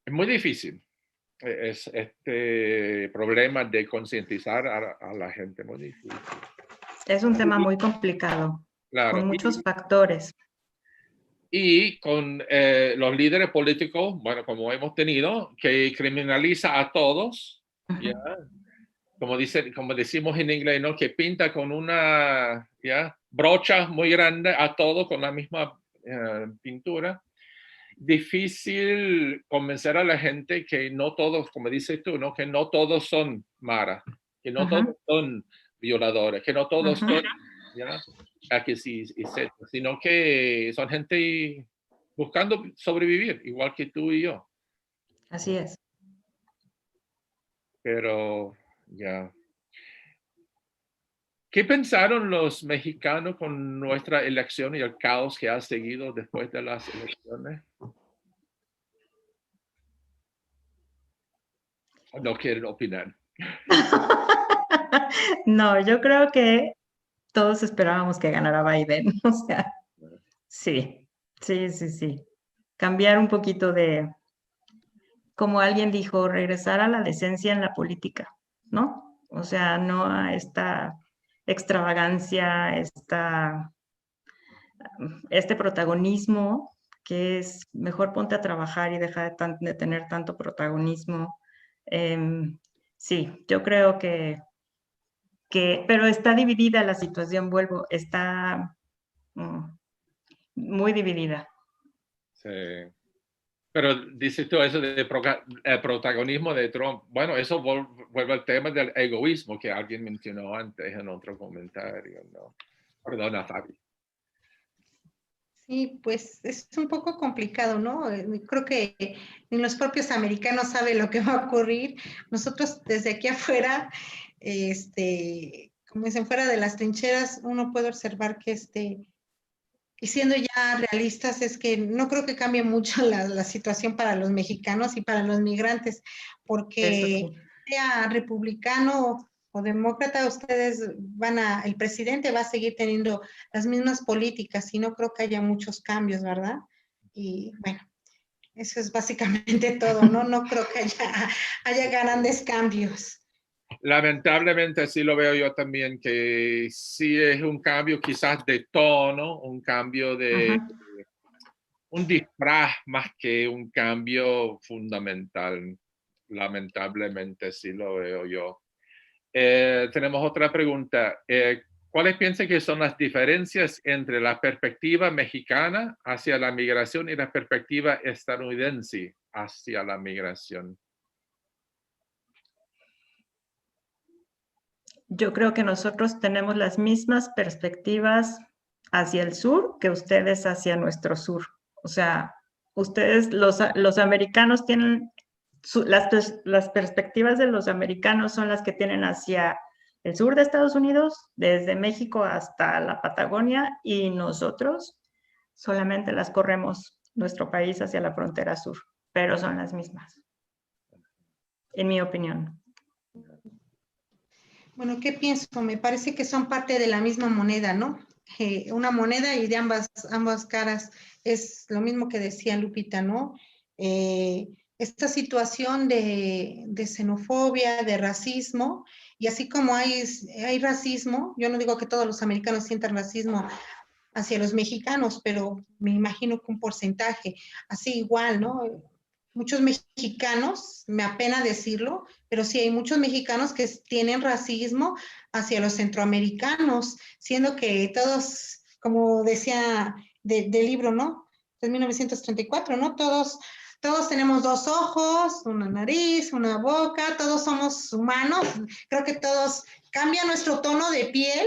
es muy difícil. Es este problema de concientizar a la gente muy difícil. Es un tema muy complicado, claro, con muchos factores. Y con los líderes políticos, bueno, como hemos tenido, que criminaliza a todos, ¿ya? Como decimos en inglés, ¿no? Que pinta con una brocha muy grande a todos con la misma pintura. Difícil convencer a la gente que no todos, como dices tú, ¿no? Que no todos son maras, que no todos son violadores, que no todos son, ¿ya? Sino que son gente buscando sobrevivir, igual que tú y yo. Así es. Pero ya. ¿Qué pensaron los mexicanos con nuestra elección y el caos que ha seguido después de las elecciones? ¿No quieren opinar? No, yo creo que todos esperábamos que ganara Biden. O sea, sí. Cambiar un poquito de, como alguien dijo, regresar a la decencia en la política, ¿no? O sea, no a esta extravagancia, este protagonismo que es mejor ponte a trabajar y deja de tener tanto protagonismo. Sí, yo creo que, pero está dividida la situación, está muy dividida. Sí. Pero dices tú eso de protagonismo de Trump. Bueno, eso vuelve al tema del egoísmo que alguien mencionó antes en otro comentario, ¿no? Perdona, Fabi. Sí, pues es un poco complicado, ¿no? Creo que ni los propios americanos saben lo que va a ocurrir. Nosotros desde aquí afuera, como dicen, fuera de las trincheras, uno puede observar que y siendo ya realistas, es que no creo que cambie mucho la situación para los mexicanos y para los migrantes, porque sea republicano o demócrata, el presidente va a seguir teniendo las mismas políticas y no creo que haya muchos cambios, ¿verdad? Y bueno, Eso es básicamente todo, ¿no? No creo que haya grandes cambios. Lamentablemente así lo veo yo también, que sí es un cambio quizás de tono, un cambio de un disfraz más que un cambio fundamental. Lamentablemente sí lo veo yo. Tenemos otra pregunta. ¿Cuáles piensan que son las diferencias entre la perspectiva mexicana hacia la migración y la perspectiva estadounidense hacia la migración? Yo creo que nosotros tenemos las mismas perspectivas hacia el sur que ustedes hacia nuestro sur. O sea, ustedes, los americanos tienen, las perspectivas de los americanos son las que tienen hacia el sur de Estados Unidos, desde México hasta la Patagonia, y nosotros solamente las corremos nuestro país hacia la frontera sur, pero son las mismas, en mi opinión. Bueno, ¿qué pienso? Me parece que son parte de la misma moneda, ¿no? Una moneda y de ambas caras. Es lo mismo que decía Lupita, ¿no? Esta situación de xenofobia, de racismo, y así como hay racismo, yo no digo que todos los americanos sientan racismo hacia los mexicanos, pero me imagino que un porcentaje, así igual, ¿no? Muchos mexicanos, me apena decirlo, pero sí hay muchos mexicanos que tienen racismo hacia los centroamericanos, siendo que todos, como decía del libro, ¿no? De 1934, ¿no? Todos tenemos dos ojos, una nariz, una boca, todos somos humanos, creo que todos cambia nuestro tono de piel,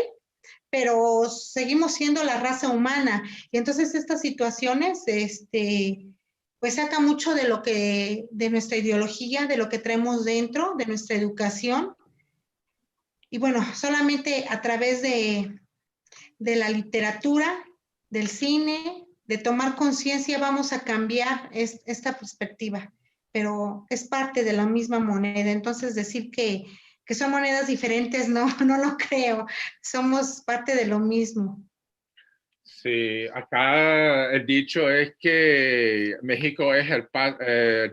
pero seguimos siendo la raza humana. Y entonces estas situaciones, pues saca mucho de nuestra ideología, de lo que traemos dentro, de nuestra educación. Y bueno, solamente a través de la literatura, del cine, de tomar conciencia, vamos a cambiar esta perspectiva. Pero es parte de la misma moneda. Entonces decir que son monedas diferentes, no lo creo. Somos parte de lo mismo. Sí, acá el dicho es que México es el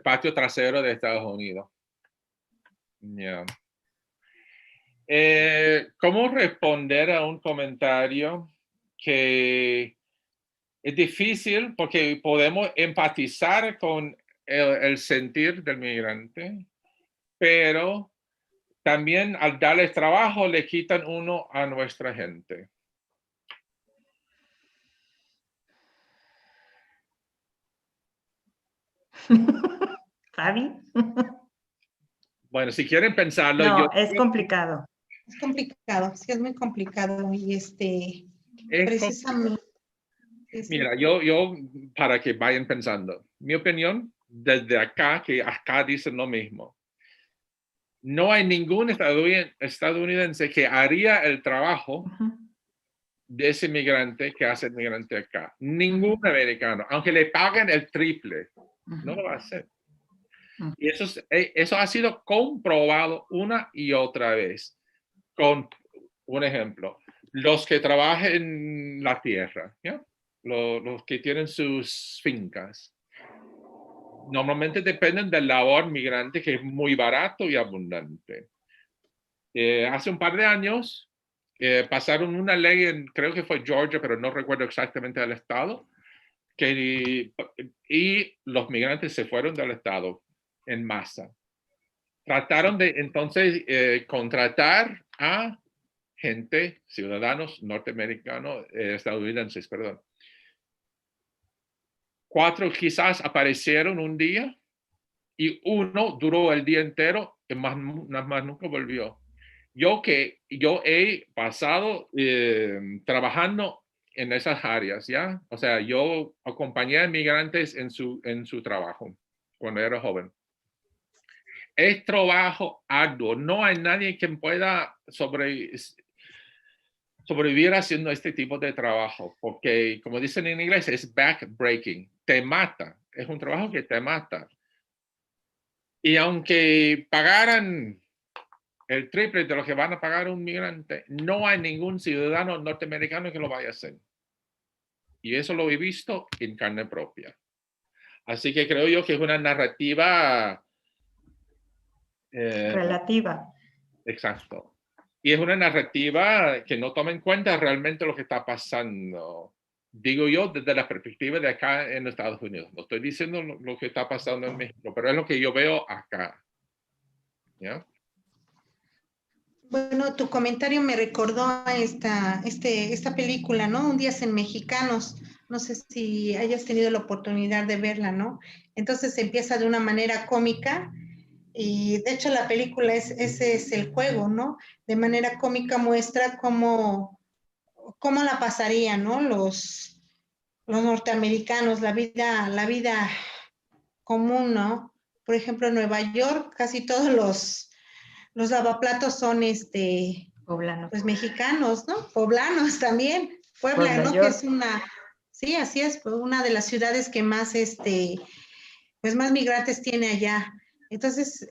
patio trasero de Estados Unidos. Yeah. ¿Cómo responder a un comentario que es difícil porque podemos empatizar con el sentir del migrante, pero también al darles trabajo le quitan uno a nuestra gente? Fabi. Bueno, si quieren pensarlo, no, es complicado. Es complicado, sí, es muy complicado. Y precisamente. Mira, yo, para que vayan pensando, mi opinión, desde acá, que acá dicen lo mismo. No hay ningún estadounidense que haría el trabajo de ese migrante que hace el migrante acá. Ningún americano, aunque le paguen el triple, no lo va a hacer. Y eso ha sido comprobado una y otra vez. Con un ejemplo, los que trabajan en la tierra, ¿ya? Los que tienen sus fincas, normalmente dependen del labor migrante, que es muy barato y abundante. Hace un par de años pasaron una ley en, creo que fue Georgia, pero no recuerdo exactamente el estado, y los migrantes se fueron del estado en masa. Trataron de entonces contratar a gente, ciudadanos norteamericanos, estadounidenses, perdón. 4 quizás aparecieron un día y uno duró el día entero y más nunca volvió. Yo he pasado trabajando en esas áreas, ¿ya? O sea, yo acompañé a migrantes en su trabajo cuando era joven. Es trabajo arduo. No hay nadie que pueda sobrevivir haciendo este tipo de trabajo, porque como dicen en inglés, es backbreaking, te mata, es un trabajo que te mata. Y aunque pagaran el triple de lo que van a pagar un migrante, no hay ningún ciudadano norteamericano que lo vaya a hacer. Y eso lo he visto en carne propia. Así que creo yo que es una narrativa... relativa. Exacto. Y es una narrativa que no toma en cuenta realmente lo que está pasando. Digo yo desde la perspectiva de acá en Estados Unidos. No estoy diciendo lo que está pasando en México, pero es lo que yo veo acá. ¿Ya? Bueno, tu comentario me recordó a esta película, ¿no? Un Días en Mexicanos. No sé si hayas tenido la oportunidad de verla, ¿no? Entonces empieza de una manera cómica y de hecho la película ese es el juego, ¿no? De manera cómica muestra cómo la pasarían, ¿no? Los norteamericanos, la vida común, ¿no? Por ejemplo, en Nueva York casi todos los lavaplatos son Poblanos. pues mexicanos, ¿no? Poblanos también. Puebla, ¿no? Que es sí, así es, pues, una de las ciudades que más, pues más migrantes tiene allá. Entonces,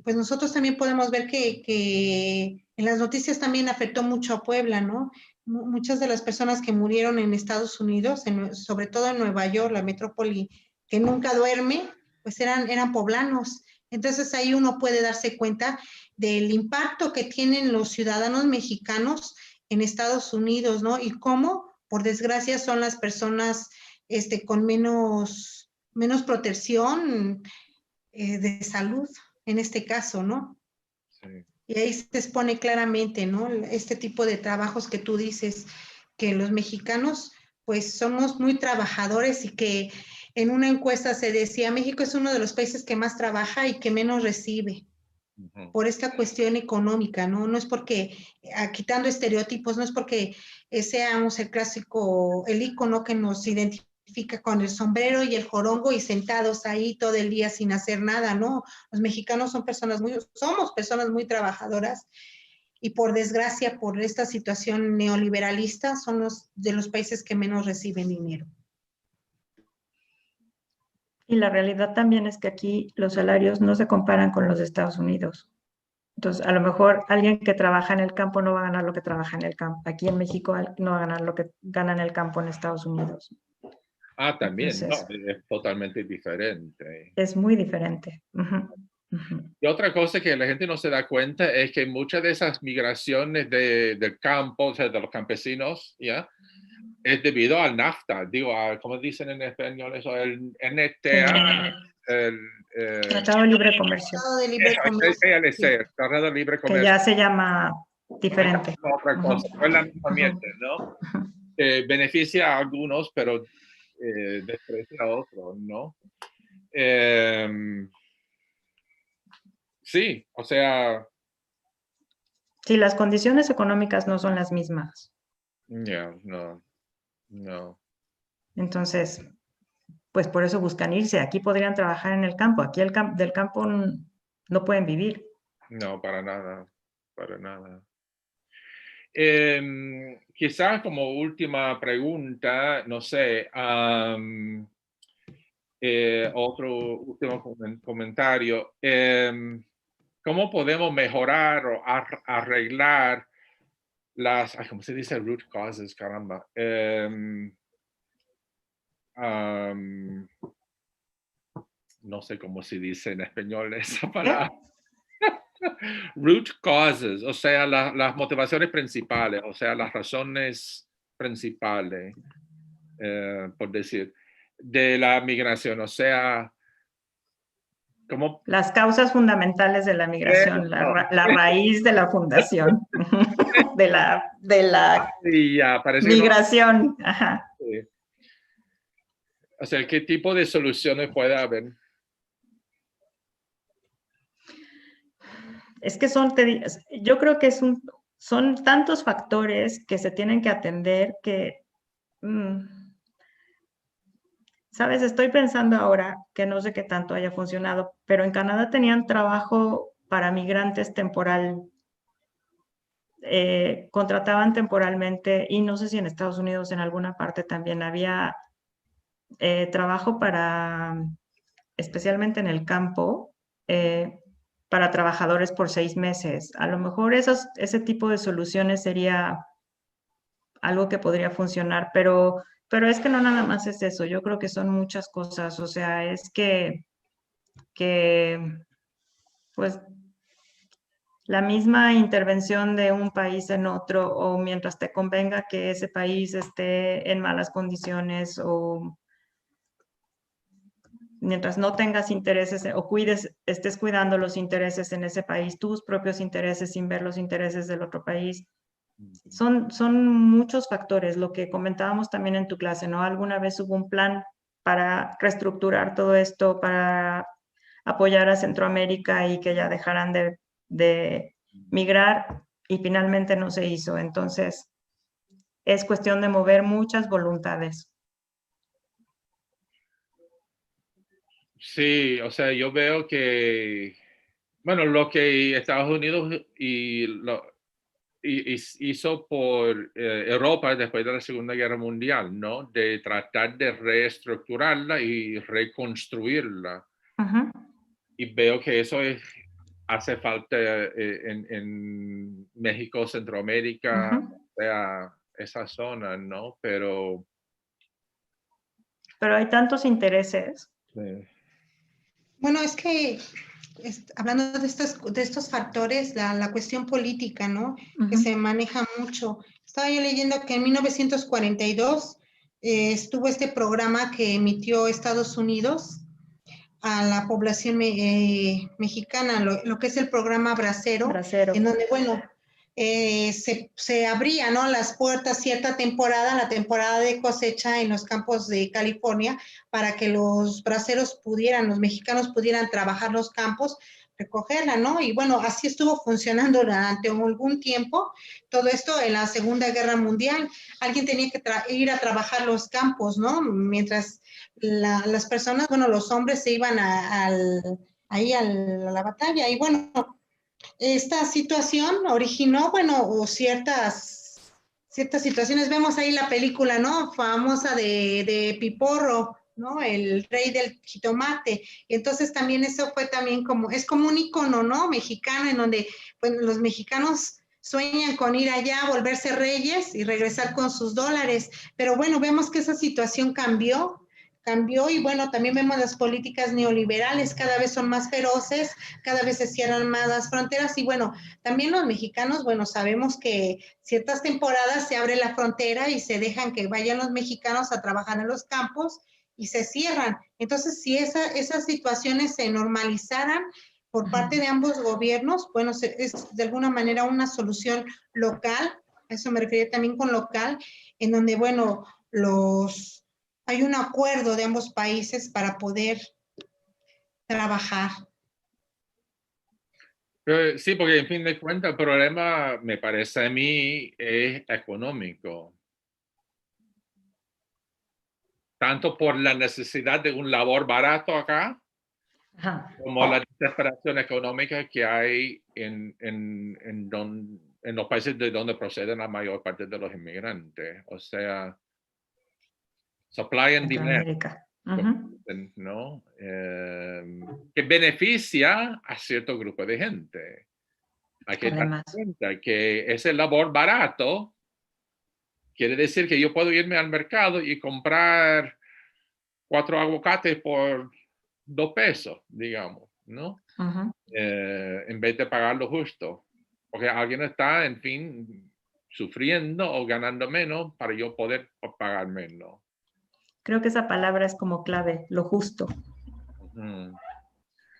pues nosotros también podemos ver que en las noticias también afectó mucho a Puebla, ¿no? Muchas de las personas que murieron en Estados Unidos, sobre todo en Nueva York, la metrópoli que nunca duerme, pues eran poblanos. Entonces ahí uno puede darse cuenta del impacto que tienen los ciudadanos mexicanos en Estados Unidos, ¿no? Y cómo, por desgracia, son las personas con menos protección de salud, en este caso, ¿no? Sí. Y ahí se expone claramente, ¿no? Este tipo de trabajos que tú dices, que los mexicanos, pues somos muy trabajadores y que en una encuesta se decía, México es uno de los países que más trabaja y que menos recibe por esta cuestión económica, ¿no? No es porque, quitando estereotipos, no es porque seamos el clásico, el ícono que nos identifica con el sombrero y el jorongo y sentados ahí todo el día sin hacer nada, ¿no? Los mexicanos somos personas muy trabajadoras y por desgracia, por esta situación neoliberalista, son de los países que menos reciben dinero. Y la realidad también es que aquí los salarios no se comparan con los de Estados Unidos. Entonces, a lo mejor alguien que trabaja en el campo no va a ganar lo que trabaja en el campo. Aquí en México no va a ganar lo que gana en el campo en Estados Unidos. Ah, también, Entonces, no, es totalmente diferente. Es muy diferente. Y otra cosa que la gente no se da cuenta es que muchas de esas migraciones del campo, o sea, de los campesinos, ¿ya? Es debido al NAFTA, digo, ¿cómo dicen en español eso? El NTA, Tratado de Libre Comercio. Tratado de Libre Comercio. TLC, Tratado de Libre Comercio. Que ya se llama diferente. Otra cosa, no es la misma mierda, ¿no? Beneficia a algunos, pero desprecia a otros, ¿no? Sí, o sea... Sí, las condiciones económicas no son las mismas. No. Entonces, pues por eso buscan irse. Aquí podrían trabajar en el campo. Aquí del campo no pueden vivir. No, para nada. Quizás como última pregunta, no sé, otro último comentario. ¿Cómo podemos mejorar o arreglar las, ¿cómo se dice? Root causes, caramba. No sé cómo se dice en español esa palabra. Root causes, o sea, las motivaciones principales, o sea, las razones principales, por decir, de la migración, o sea, ¿cómo? Las causas fundamentales de la migración, la raíz de la fundación, de la Sí, ya, migración. Ajá. Sí. O sea, ¿qué tipo de soluciones puede haber? Es que yo creo que son tantos factores que se tienen que atender que, sabes, estoy pensando ahora que no sé qué tanto haya funcionado, pero en Canadá tenían trabajo para migrantes temporal, contrataban temporalmente y no sé si en Estados Unidos en alguna parte también había trabajo especialmente en el campo, para trabajadores por 6 meses. A lo mejor ese tipo de soluciones sería algo que podría funcionar, pero es que no nada más es eso, yo creo que son muchas cosas, o sea, es que pues la misma intervención de un país en otro o mientras te convenga que ese país esté en malas condiciones o mientras no tengas intereses o estés cuidando los intereses en ese país, tus propios intereses sin ver los intereses del otro país. Son muchos factores, lo que comentábamos también en tu clase, ¿no? Alguna vez hubo un plan para reestructurar todo esto, para apoyar a Centroamérica y que ya dejaran de migrar y finalmente no se hizo. Entonces, es cuestión de mover muchas voluntades. Sí, o sea, yo veo que, bueno, lo que Estados Unidos hizo por Europa después de la Segunda Guerra Mundial, ¿no? De tratar de reestructurarla y reconstruirla. Uh-huh. Y veo que eso hace falta en México, Centroamérica, Uh-huh. o sea, esa zona, ¿no? Pero hay tantos intereses. sí. Bueno, es que hablando de estos factores, la cuestión política, ¿no? Uh-huh. Que se maneja mucho. Estaba yo leyendo que en 1942 estuvo este programa que emitió Estados Unidos a la población mexicana, lo que es el programa Bracero, en donde, bueno, se abría, ¿no? Las puertas cierta temporada, la temporada de cosecha en los campos de California, para que los braceros los mexicanos pudieran trabajar los campos, recogerla, ¿no? Y bueno, así estuvo funcionando durante algún tiempo, todo esto en la Segunda Guerra Mundial. Alguien tenía que ir a trabajar los campos, ¿no? Mientras las personas, bueno, los hombres se iban ahí a la batalla. Y bueno, esta situación originó, bueno, ciertas situaciones. Vemos ahí la película, ¿no? Famosa de Piporro, ¿no? El rey del jitomate. Y entonces también eso fue también es como un icono, ¿no? Mexicano, en donde pues, los mexicanos sueñan con ir allá, volverse reyes y regresar con sus dólares. Pero bueno, vemos que esa situación cambió y bueno, también vemos las políticas neoliberales, cada vez son más feroces, cada vez se cierran más las fronteras y bueno, también los mexicanos, bueno, sabemos que ciertas temporadas se abre la frontera y se dejan que vayan los mexicanos a trabajar en los campos y se cierran. Entonces, si esas situaciones se normalizaran por parte de ambos gobiernos, bueno, es de alguna manera una solución local, a eso me refería también con local, en donde, bueno, hay un acuerdo de ambos países para poder trabajar. Pero, sí, porque en fin de cuentas el problema, me parece a mí, es económico. Tanto por la necesidad de un labor barato acá, Ajá. como la desesperación económica que hay en los países de donde proceden la mayor parte de los inmigrantes. O sea, supply and demand, Uh-huh. ¿no? Que beneficia a cierto grupo de gente. Hay que dar cuenta que ese labor barato quiere decir que yo puedo irme al mercado y comprar 4 aguacates por 2 pesos, digamos, ¿no? Uh-huh. En vez de pagar lo justo. Porque alguien está, en fin, sufriendo o ganando menos para yo poder pagar menos. Creo que esa palabra es como clave, lo justo. Uh-huh.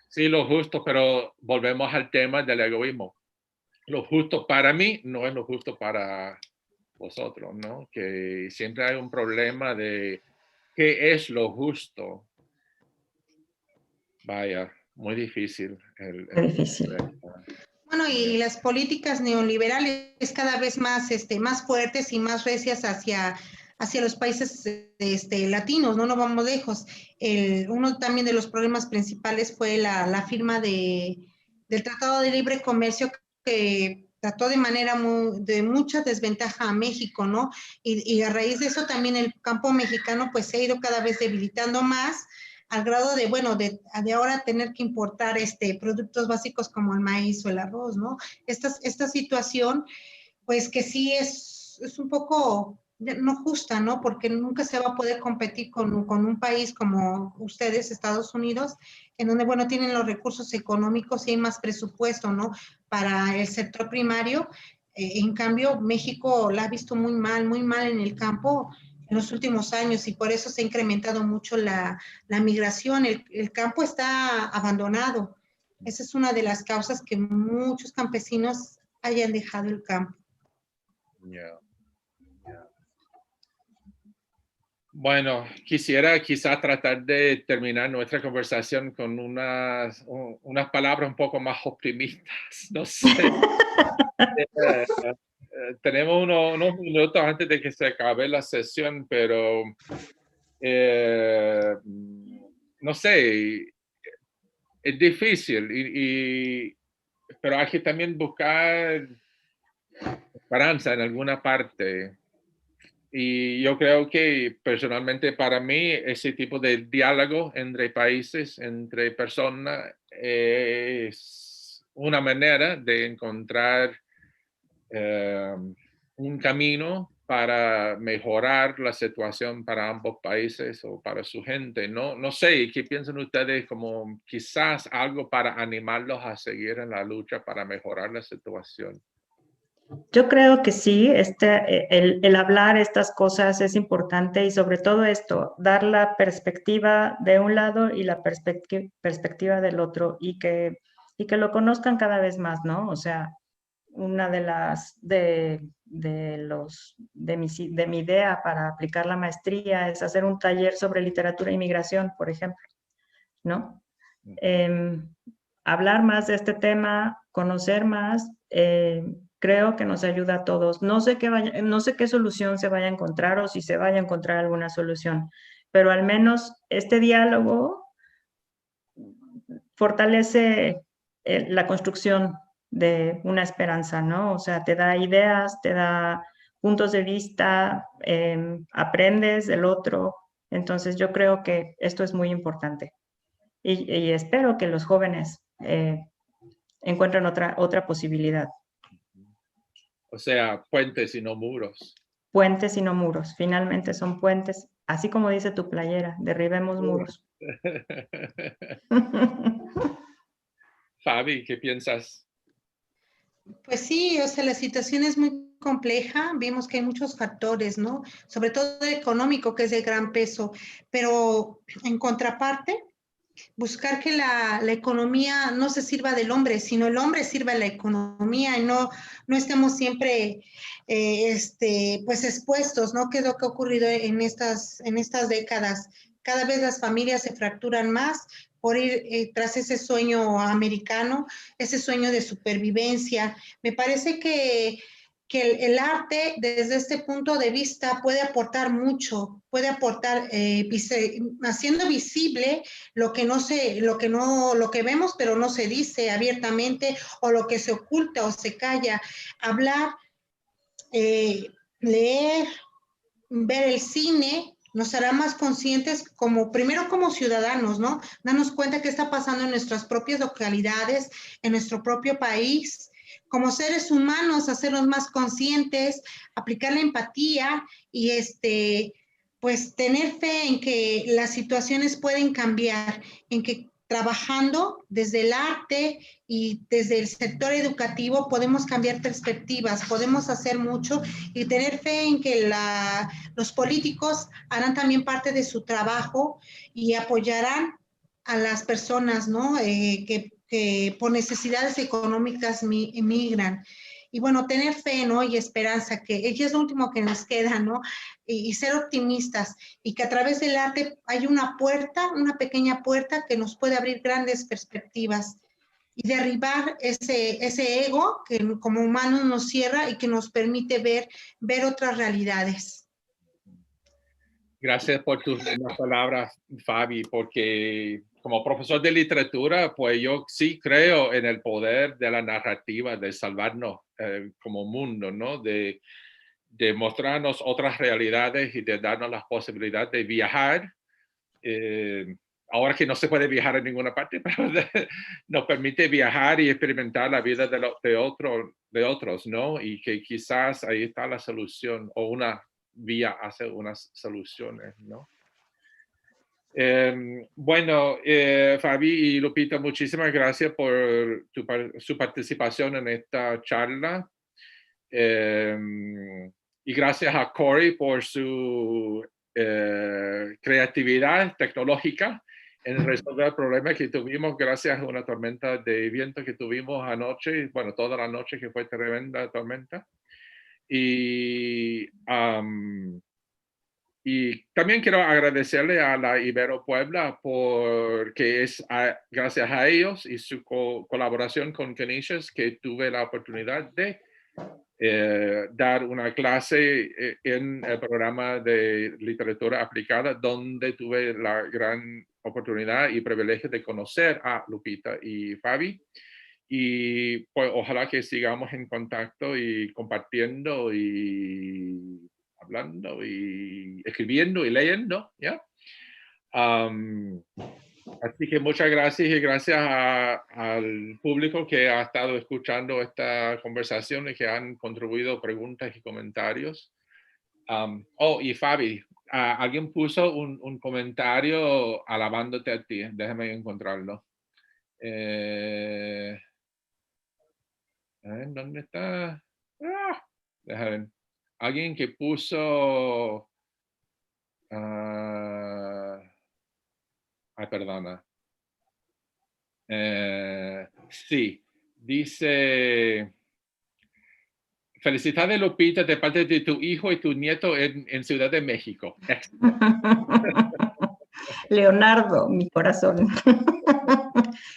Sí, lo justo, pero volvemos al tema del egoísmo. Lo justo para mí no es lo justo para vosotros, ¿no? Que siempre hay un problema de qué es lo justo. Vaya, muy difícil. Muy difícil. Bueno, y las políticas neoliberales cada vez más, más fuertes y más recias hacia los países latinos, no nos vamos lejos. Uno también de los problemas principales fue la firma del Tratado de Libre Comercio que trató de manera de mucha desventaja a México, ¿no? Y a raíz de eso también el campo mexicano pues se ha ido cada vez debilitando más, al grado de, bueno, de ahora tener que importar productos básicos como el maíz o el arroz, ¿no? Esta situación, pues que sí es es un poco no justa, ¿no? Porque nunca se va a poder competir con un país como ustedes, Estados Unidos, en donde, bueno, tienen los recursos económicos y hay más presupuesto, ¿no? Para el sector primario. En cambio, México la ha visto muy mal en el campo en los últimos años y por eso se ha incrementado mucho la migración. El campo está abandonado. Esa es una de las causas que muchos campesinos hayan dejado el campo. Yeah. Yeah. Bueno, quisiera quizás tratar de terminar nuestra conversación con unas palabras un poco más optimistas. No sé. Tenemos unos minutos antes de que se acabe la sesión, pero no sé, es difícil, pero hay que también buscar esperanza en alguna parte. Y yo creo que personalmente para mí ese tipo de diálogo entre países, entre personas, es una manera de encontrar un camino para mejorar la situación para ambos países o para su gente. No sé, ¿qué piensan ustedes? Como quizás algo para animarlos a seguir en la lucha para mejorar la situación. Yo creo que sí, el hablar estas cosas es importante y sobre todo esto, dar la perspectiva de un lado y la perspectiva del otro y que lo conozcan cada vez más, ¿no? O sea, una de mi idea para aplicar la maestría es hacer un taller sobre literatura e inmigración, por ejemplo, ¿no? Hablar más de este tema, conocer más, creo que nos ayuda a todos. No sé qué solución se vaya a encontrar o si se vaya a encontrar alguna solución, pero al menos este diálogo fortalece la construcción de una esperanza, ¿no? O sea, te da ideas, te da puntos de vista, aprendes del otro. Entonces, yo creo que esto es muy importante. Y espero que los jóvenes encuentren otra posibilidad. O sea, puentes y no muros. Puentes y no muros. Finalmente son puentes, así como dice tu playera, derribemos muros. Fabi, ¿qué piensas? Pues sí, o sea, la situación es muy compleja. Vimos que hay muchos factores, ¿no? Sobre todo el económico, que es de gran peso. Pero en contraparte, buscar que la economía no se sirva del hombre, sino el hombre sirva a la economía y no estemos siempre pues expuestos, ¿no? ¿Qué es lo que ha ocurrido en estas décadas? Cada vez las familias se fracturan más por ir tras ese sueño americano, ese sueño de supervivencia. Me parece que el arte desde este punto de vista puede aportar mucho, puede aportar haciendo visible lo que vemos pero no se dice abiertamente o lo que se oculta o se calla. Hablar, leer, ver el cine nos hará más conscientes primero como ciudadanos, ¿no? Darnos cuenta qué está pasando en nuestras propias localidades, en nuestro propio país. Como seres humanos, hacernos más conscientes, aplicar la empatía y pues tener fe en que las situaciones pueden cambiar, en que trabajando desde el arte y desde el sector educativo podemos cambiar perspectivas, podemos hacer mucho y tener fe en que los políticos harán también parte de su trabajo y apoyarán a las personas, ¿no? Que por necesidades económicas emigran. Y bueno, tener fe, ¿no? Y esperanza, que es lo último que nos queda, ¿no? Y ser optimistas y que a través del arte hay una pequeña puerta que nos puede abrir grandes perspectivas y derribar ese ego que como humanos nos cierra y que nos permite ver otras realidades. Gracias por tus palabras, Fabi, porque como profesor de literatura, pues yo sí creo en el poder de la narrativa, de salvarnos como mundo, ¿no? De mostrarnos otras realidades y de darnos la posibilidad de viajar ahora que no se puede viajar a ninguna parte, pero nos permite viajar y experimentar la vida de otros, ¿no? Y que quizás ahí está la solución o una vía hacia unas soluciones, ¿no? Bueno, Fabi y Lupita, muchísimas gracias por su participación en esta charla. Y gracias a Corey por su creatividad tecnológica en resolver el problema que tuvimos gracias a una tormenta de viento que tuvimos anoche, bueno, toda la noche, que fue tremenda tormenta. Y también quiero agradecerle a la Ibero Puebla porque es gracias a ellos y su colaboración con Canisius que tuve la oportunidad de dar una clase en el programa de literatura aplicada, donde tuve la gran oportunidad y privilegio de conocer a Lupita y Fabi. Y pues ojalá que sigamos en contacto y compartiendo y hablando y escribiendo y leyendo, ¿ya? Así que muchas gracias y gracias al público que ha estado escuchando esta conversación y que han contribuido preguntas y comentarios. Y Fabi, alguien puso un comentario alabándote a ti. Déjame encontrarlo. ¿Dónde está? Déjame ver. Alguien que puso... perdona. Sí, dice... Felicidades, Lupita, de parte de tu hijo y tu nieto en Ciudad de México. Leonardo, mi corazón.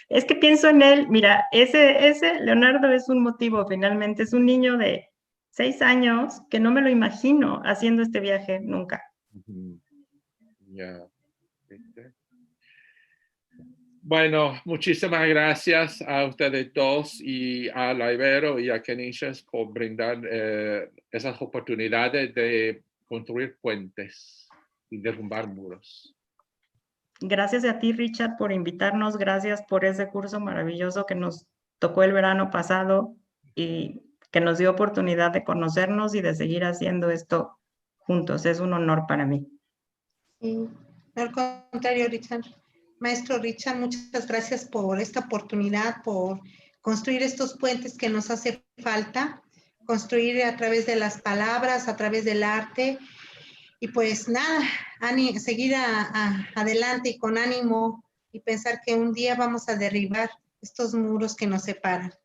Es que pienso en él, mira, ese Leonardo es un motivo, finalmente, es un niño de 6 años que no me lo imagino haciendo este viaje nunca. Yeah. Bueno, muchísimas gracias a ustedes dos y a la Ibero y a Canisius por brindar esas oportunidades de construir puentes y derrumbar muros. Gracias a ti, Richard, por invitarnos. Gracias por ese curso maravilloso que nos tocó el verano pasado y que nos dio oportunidad de conocernos y de seguir haciendo esto juntos. Es un honor para mí. Sí, al contrario, Richard. Maestro Richard, muchas gracias por esta oportunidad, por construir estos puentes que nos hace falta, construir a través de las palabras, a través del arte. Y pues nada, seguir adelante y con ánimo y pensar que un día vamos a derribar estos muros que nos separan.